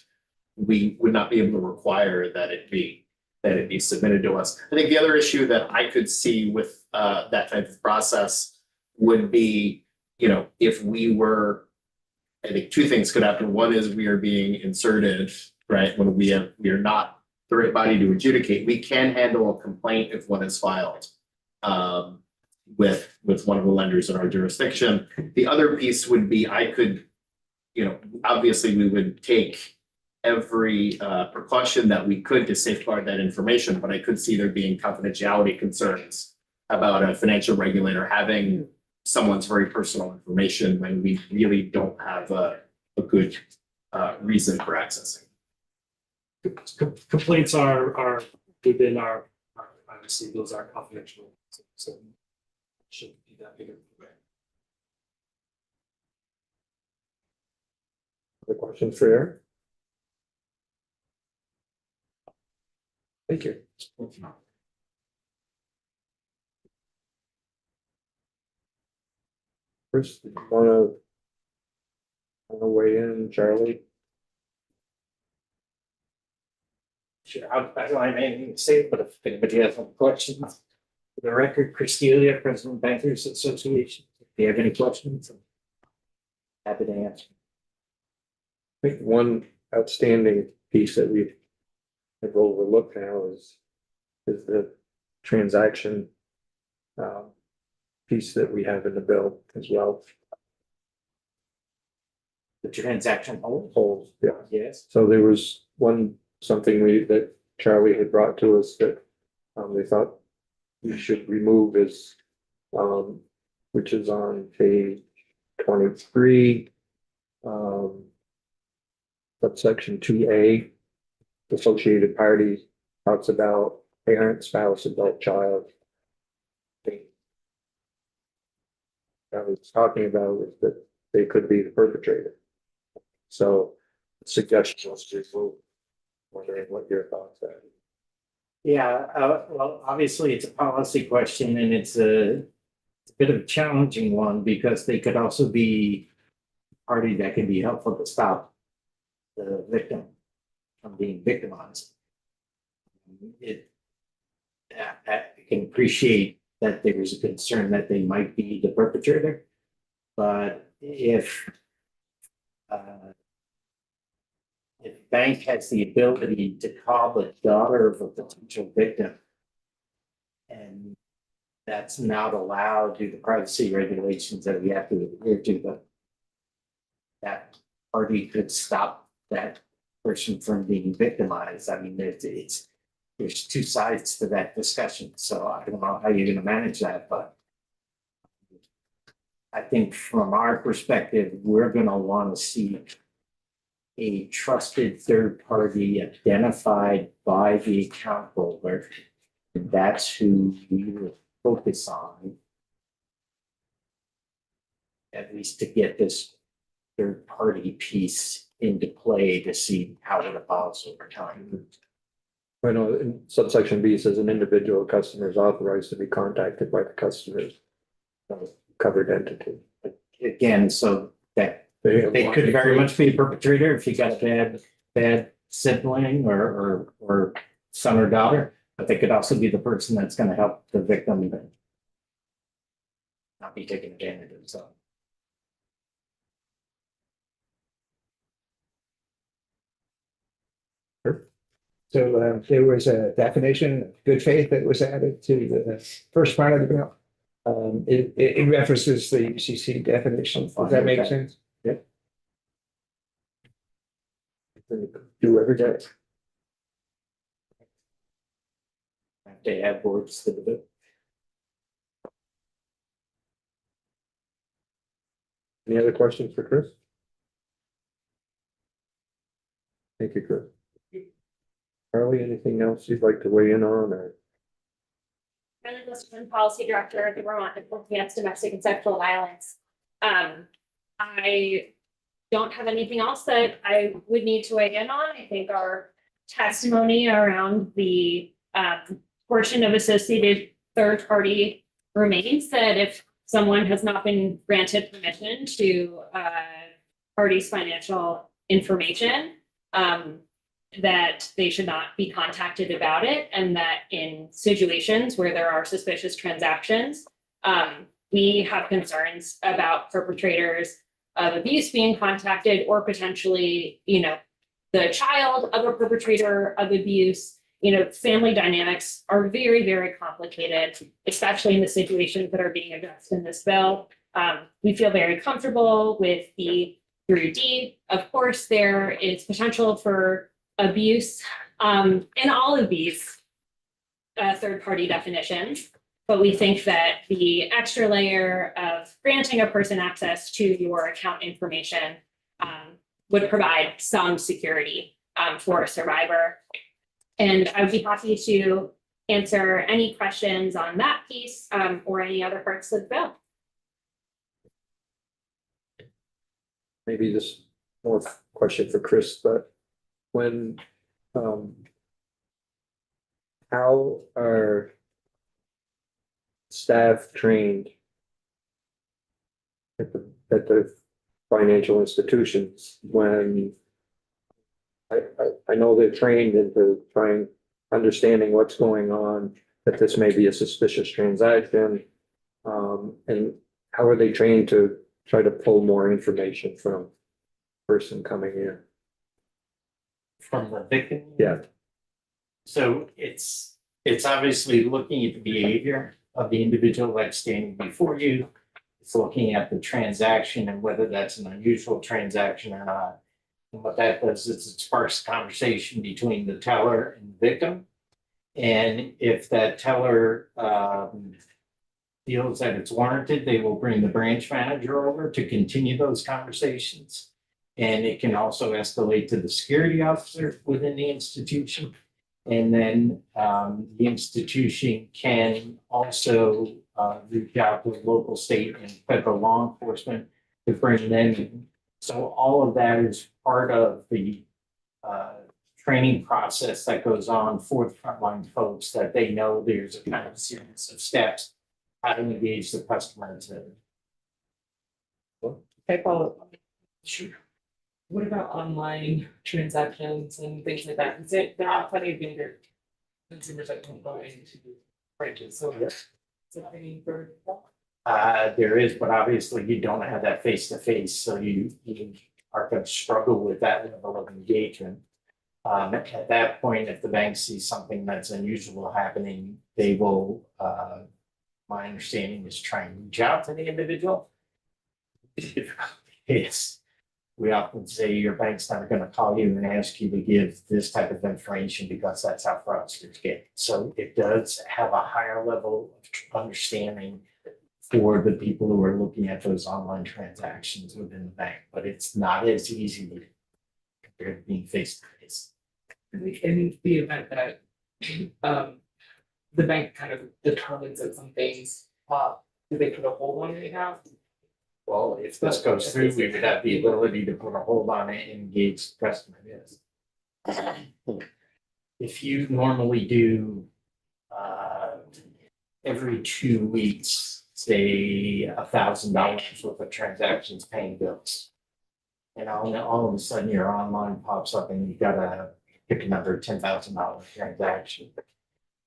we would not be able to require that it be submitted to us. I think the other issue that I could see with that type of process would be, if we were, I think 2 things could happen. One is we are being inserted, right? When we are not the right body to adjudicate. We can handle a complaint if one is filed with one of the lenders in our jurisdiction. The other piece would be I could, obviously we would take every precaution that we could to safeguard that information, but I could see there being confidentiality concerns about a financial regulator having someone's very personal information when we really don't have a good reason for accessing. Complaints are within our privacy, those are confidential, so shouldn't be that big of a thing. The questions for Aaron? Thank you. Chris, did you wanna weigh in, Charlie? Sure, I don't have anything to say, but if anybody has any questions, for the record, Chris Delia, President of Bankers Association, if you have any questions, I'm happy to answer. I think one outstanding piece that we have overlooked now is the transaction piece that we have in the bill as well. The transaction hold? Holds, yeah. Yes. So there was something that Charlie had brought to us that they thought we should remove is which is on page 23. Subsection 2A, associated parties talks about parent, spouse, adult, child. I was talking about is that they could be the perpetrator. So suggestion was to remove. Wondering what your thoughts are. Yeah, well, obviously it's a policy question and it's a bit of a challenging one because they could also be a party that can be helpful to stop the victim from being victimized. I can appreciate that there is a concern that they might be the perpetrator, but if bank has the ability to call the daughter of a potential victim, and that's not allowed due to privacy regulations that we have to adhere to, but that party could stop that person from being victimized. I mean, there's two sides to that discussion, so I don't know how you're gonna manage that, but I think from our perspective, we're gonna want to see a trusted third party identified by the account holder. And that's who we will focus on. At least to get this third party piece into play to see how it evolves over time. I know in subsection B says an individual customer is authorized to be contacted by the customer's covered entity. Again, so that they could very much be a perpetrator if you got a bad sibling or son or daughter, but they could also be the person that's gonna help the victim not be taken advantage of, so. So there was a definition of good faith that was added to the first part of the bill. It references the UCC definition. Does that make sense? Do every day. They have words to the. Any other questions for Chris? Thank you, Chris. Charlie, anything else you'd like to weigh in on or? Riley Glisserman, Policy Director of the Vermont Against Domestic and Sexual Violence. I don't have anything else that I would need to weigh in on. I think our testimony around the portion of associated third party remains that if someone has not been granted permission to parties' financial information, that they should not be contacted about it, and that in situations where there are suspicious transactions, we have concerns about perpetrators of abuse being contacted, or potentially, the child of a perpetrator of abuse. Family dynamics are very, very complicated, especially in the situations that are being addressed in this bill. We feel very comfortable with the through D. Of course, there is potential for abuse in all of these third-party definitions. But we think that the extra layer of granting a person access to your account information would provide some security for a survivor. And I would be happy to answer any questions on that piece or any other parts of the bill. Maybe this more question for Chris, but when, how are staff trained at the financial institutions when I know they're trained into trying, understanding what's going on, that this may be a suspicious transaction, and how are they trained to try to pull more information from person coming in? From the victim? Yeah. So it's obviously looking at the behavior of the individual that's standing before you. It's looking at the transaction and whether that's an unusual transaction or not. And what that does is it sparks conversation between the teller and the victim. And if that teller feels that it's warranted, they will bring the branch manager over to continue those conversations. And it can also escalate to the security officer within the institution. And then the institution can also reach out to local, state, and federal law enforcement to bring them in. So all of that is part of the training process that goes on for the frontline folks, that they know there's a kind of series of steps how to engage the customer to. I follow up. Sure. What about online transactions and things like that? Is it, there are plenty of younger consumers that don't go into branches, so is it any for? There is, but obviously you don't have that face to face, so you are going to struggle with that level of engagement. At that point, if the bank sees something that's unusual happening, they will, my understanding is try and reach out to the individual. Yes, we often say your bank's never going to call you and ask you to give this type of information because that's how fraudsters get. So it does have a higher level of understanding for the people who are looking at those online transactions within the bank, but it's not as easy compared to being face to face. In the event that the bank kind of determines that some things, do they put a hold on it now? Well, if this goes through, we would have the ability to put a hold on it and engage the customer, yes. If you normally do every 2 weeks, say $1,000 worth of transactions paying bills. And all of a sudden your online pops up and you gotta pick another $10,000 transaction.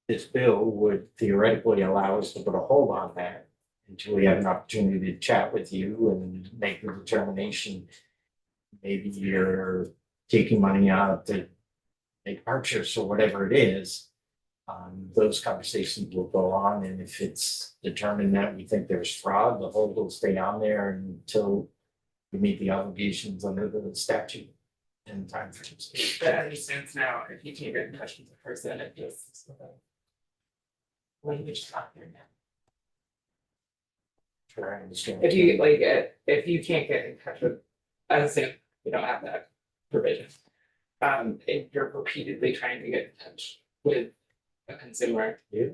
This bill would theoretically allow us to put a hold on that until we have an opportunity to chat with you and make the determination. Maybe you're taking money out to make purchase or whatever it is. Those conversations will go on, and if it's determined that we think there's fraud, the hold will stay on there until we meet the obligations under the statute and time frames. That makes sense now, if you can't get in touch with the person, it just. Language is not there now. Sure, I understand. If you like, if you can't get in touch with, as in, you don't have that provision. If you're repeatedly trying to get in touch with a consumer. Yeah.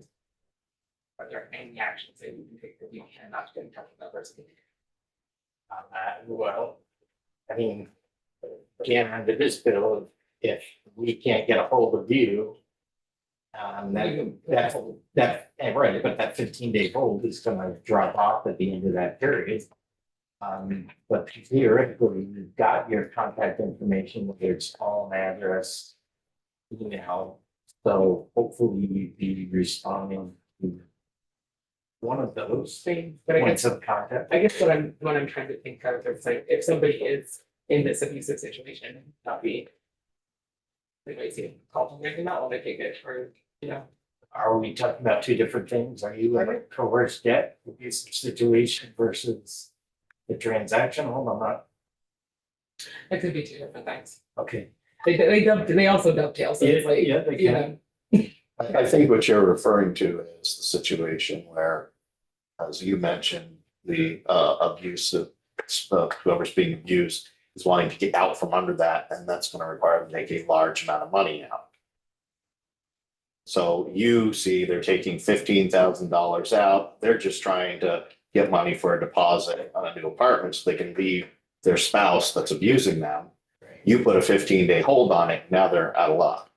Are there any actions that you can take that you cannot get in touch with that person? Well, I mean, again, under this bill, if we can't get a hold of you. Right, but that 15-day hold is gonna drop off at the end of that period. But theoretically, you've got your contact information, whether it's phone, address, email. So hopefully you'd be responding to one of those Things, but I points guess, of contact. I guess what I'm trying to think of is like, if somebody is in this abusive situation, not be. They might see a call from maybe not want to take it for, you know. Are we talking about two different things? Are you in a coerced debt abusive situation versus the transaction? Hold on, It could be two different things. Okay. They also dovetail, so it's like, Yeah, they you can. know. I think what you're referring to is the situation where, as you mentioned, the abusive, whoever's being abused is wanting to get out from under that, and that's gonna require them to take a large amount of money out. So you see they're taking $15,000 out, they're just trying to get money for a deposit on a new apartment so they can leave their spouse that's abusing them. You put a 15-day hold on it, now they're out of luck.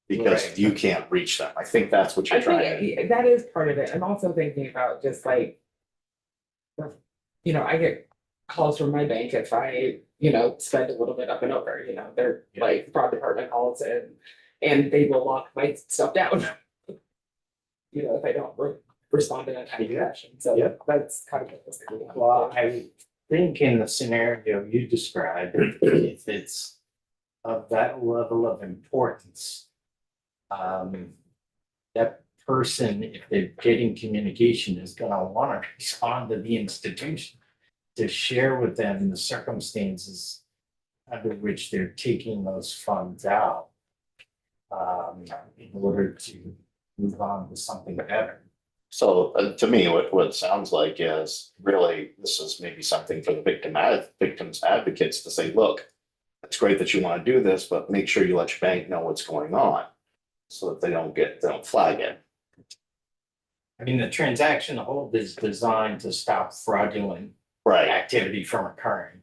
Because Right. you can't reach them. I think that's what I you're trying to. think that is part of it. I'm also thinking about just like, you know, I get calls from my bank if I, you know, spend a little bit up and over, you know, they're like fraud department calls and they will lock my stuff down. You know, if I don't respond in a timely fashion. So Yeah. that's kind of what this is. Well, I think in the scenario you described, if it's of that level of importance, that person, if they're getting communication, is gonna wanna respond to the institution to share with them the circumstances under which they're taking those funds out, in order to move on to something better. So to me, what it sounds like is really, this is maybe something for the victims advocates to say, look, it's great that you want to do this, but make sure you let your bank know what's going on. So that they don't flag it. I mean, the transaction hold is designed to stop fraudulent Right, activity from occurring.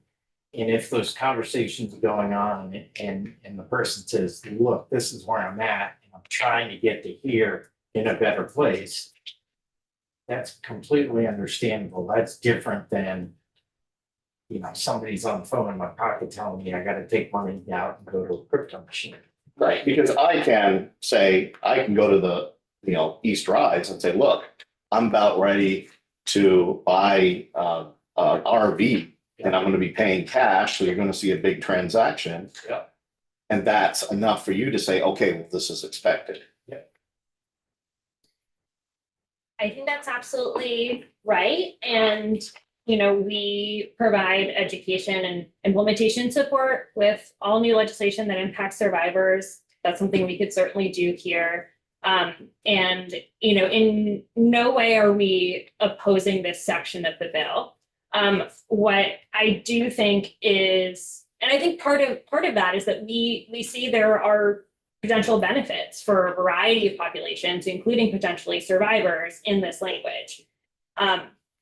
And if those conversations are going on and the person says, look, this is where I'm at, and I'm trying to get to here in a better place. That's completely understandable. That's different than, you know, somebody's on the phone in my pocket telling me I gotta take money out and go to a crypto machine. right, because I can go to the, East Rise and say, look, I'm about ready to buy an RV and I'm gonna be paying cash, so you're gonna see a big transaction. Yeah. And that's enough for you to say, okay, well, this is expected. I think that's absolutely right. And, you know, we provide education and implementation support with all new legislation that impacts survivors. That's something we could certainly do here. And, you know, in no way are we opposing this section of the bill. What I do think is, and I think part of that is that we see there are potential benefits for a variety of populations, including potentially survivors in this language.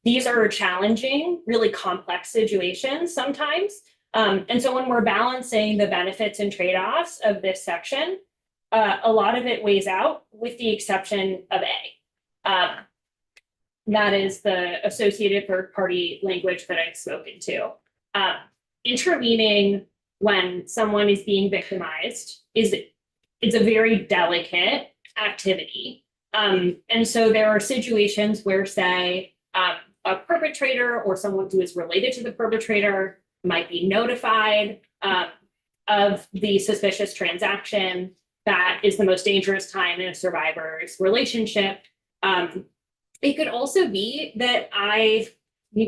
These are challenging, really complex situations sometimes. And so when we're balancing the benefits and trade-offs of this section, a lot of it weighs out with the exception of A. That is the associated third-party language that I've spoken to. Intervening when someone is being victimized it's a very delicate activity. And so there are situations where, say, a perpetrator or someone who is related to the perpetrator might be notified of the suspicious transaction. That is the most dangerous time in a survivor's relationship. It could also be that I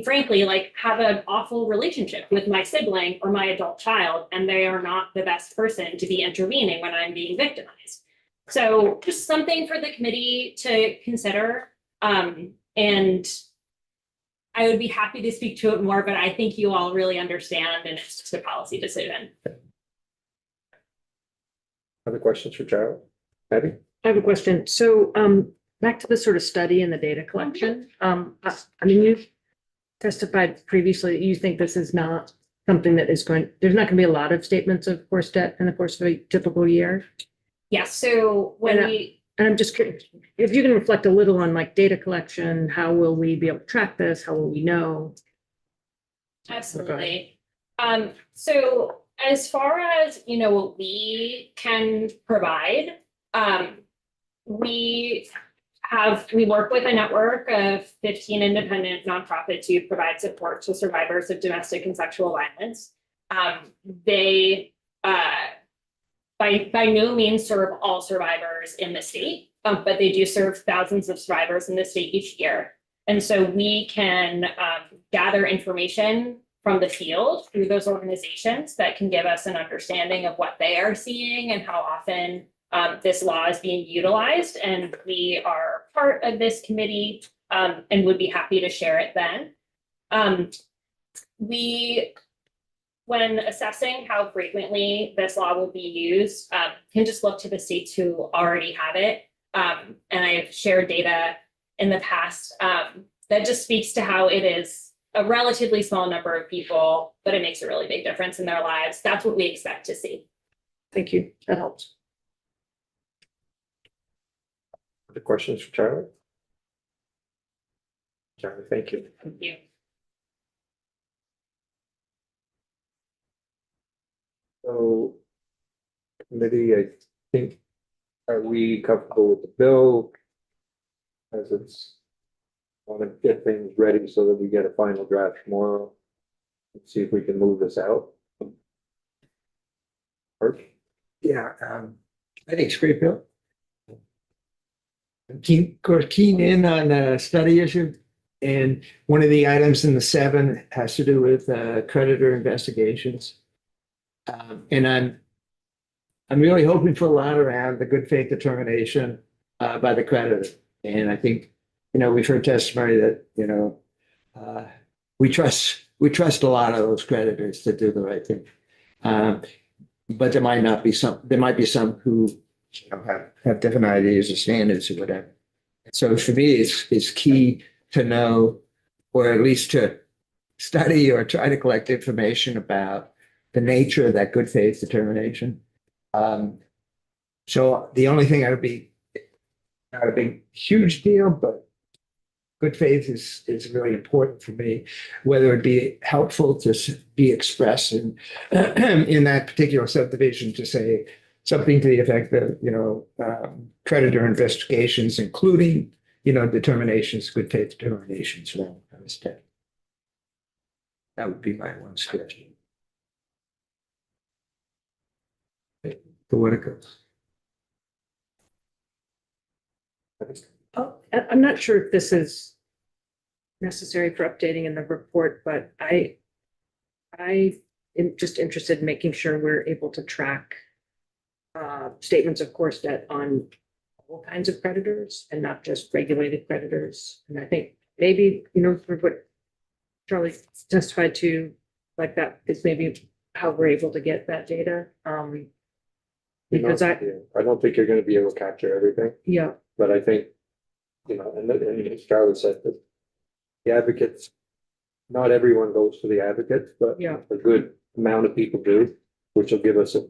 frankly, like, have an awful relationship with my sibling or my adult child, and they are not the best person to be intervening when I'm being victimized. So just something for the committee to consider. And I would be happy to speak to it more, but I think you all really understand, and it's just a policy decision. Other questions for Charlie? Abby? I have a question. So back to the sort of study and the data collection. I mean, you've testified previously that you think this is not something that is there's not going to be a lot of statements of forced debt in the course of a typical year. Yes, so when And I'm just curious, if you can reflect a little on like data collection, how will we be able to track this? How will we know? Absolutely. So as far as, you know, what we can provide, we work with a network of 15 independent nonprofits who provide support to survivors of domestic and sexual violence. They, by no means serve all survivors in the state, but they do serve thousands of survivors in the state each year. And so we can gather information from the field through those organizations that can give us an understanding of what they are seeing and how often this law is being utilized. And we are part of this committee and would be happy to share it then. When assessing how frequently this law will be used, can just look to the states who already have it. And I've shared data in the past that just speaks to how it is a relatively small number of people, but it makes a really big difference in their lives. That's what we expect to see. Thank you. That helps. Other questions for Charlie? Charlie, thank you. Thank you. So, committee, I think, are we comfortable with the bill? As it's, want to get things ready so that we get a final draft tomorrow. Let's see if we can move this out. Art? Yeah, I think it's a great bill. I'm keen in on the study issue. And one of the items in the 7 has to do with creditor investigations. And I'm really hoping for a lot around the good faith determination by the creditor. And I think, we've heard testimony that, we trust a lot of those creditors to do the right thing. But there might be some who have different ideas or standards or whatever. So for me, it's key to know, or at least to study or try to collect information about the nature of that good faith determination. So the only thing that would be not a big, huge deal, but good faith is really important for me, whether it be helpful to be expressed in that particular subdivision to say something to the effect that, creditor investigations, including, determinations, good faith determinations around the state. That would be my one suggestion. Politicals. Oh, I'm not sure if this is necessary for updating in the report, but I am just interested in making sure we're able to track statements of course debt on all kinds of creditors and not just regulated creditors. And I think maybe, for what Charlie testified to, like that is maybe how we're able to get that data. Because I don't think you're gonna be able to capture everything, yeah, but I think, and as Charlie said, that the advocates, not everyone goes to the advocates, but Yeah. a good amount of people do, which will give us a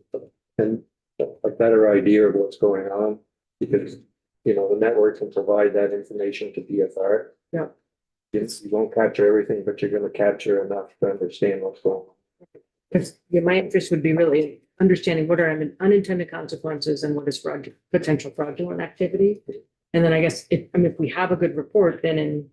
better idea of what's going on, because, the network can provide that information to BFR. Yeah. You won't capture everything, but you're gonna capture enough to understand what's going on. because my interest would be really understanding what are unintended consequences and what is potential fraudulent activity. And then I guess if we have a good report, then in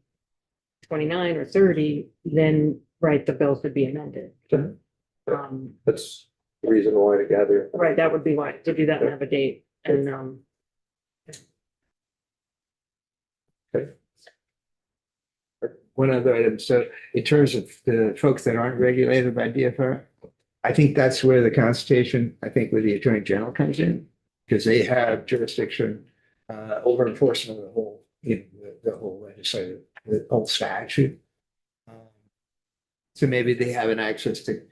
29 or 30, then the bill could be amended. That's the reason why to gather. Right, that would be why, to do that and have a date and, One other item. So in terms of the folks that aren't regulated by DFR, I think that's where the consultation, I think, with the Attorney General comes in, because they have jurisdiction over enforcement of the whole, the whole legislative, the whole statute. So maybe they have an access to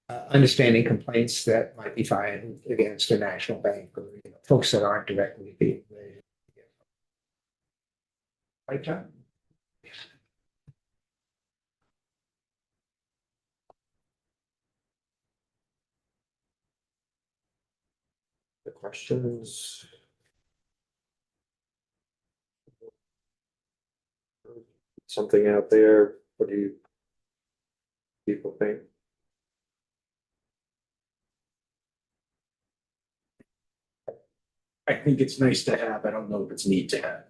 understanding complaints that might be filed against a national bank or folks that aren't directly being related. Right, John? The questions? Something out there, what do you people think? I think it's nice to have. I don't know if it's neat to have.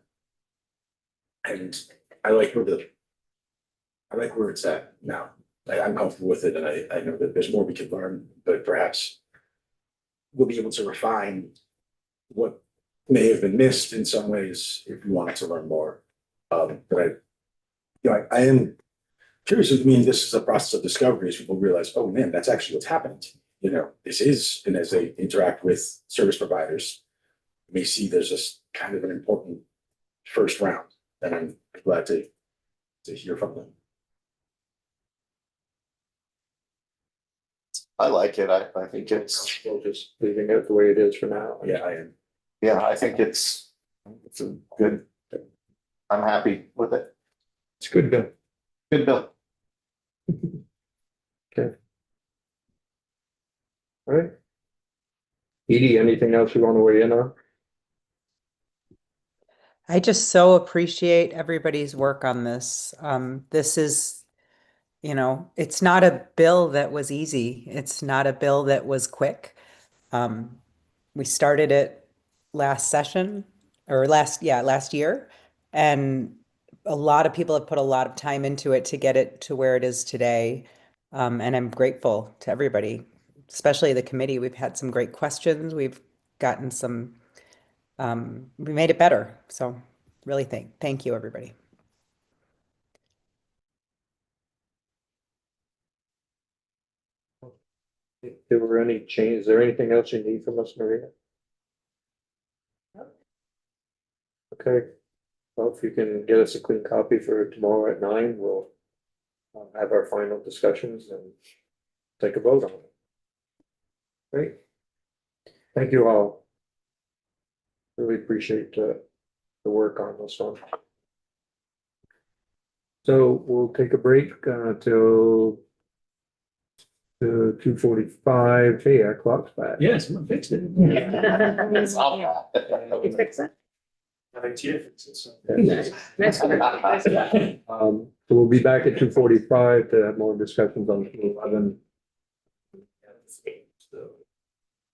And I like where it's at now. I'm comfortable with it, and I know that there's more we can learn, but perhaps we'll be able to refine what may have been missed in some ways if we wanted to learn more. But I am curious, I mean, this is a process of discovery as people realize, oh man, that's actually what's happening. You know, this is, and as they interact with service providers, you may see there's this kind of an important first round, and I'm glad to hear from them. I like it. I think it's, We're just leaving it the way it is for now. Yeah, I am. yeah, I think it's a good, I'm happy with it. It's good, Bill. Good bill. All right. Edie, anything else you want to weigh in on? I just so appreciate everybody's work on this. This is, it's not a bill that was easy. It's not a bill that was quick. We started it last session or last year. And a lot of people have put a lot of time into it to get it to where it is today. And I'm grateful to everybody, especially the committee. We've had some great questions. We've gotten some, we made it better. So really thank you, everybody. If there were any changes, is there anything else you need from us, Maria? Okay, well, if you can get us a clean copy for tomorrow at 9, we'll have our final discussions and take a vote on it. Great. Thank you all. Really appreciate the work on this one. So we'll take a break till 2:45. Hey, our clock's back. Yes, I'm gonna fix it. It's all bad. You fix it. ITA fixes it, so. Nice. So we'll be back at 2:45 to have more discussions on 211. So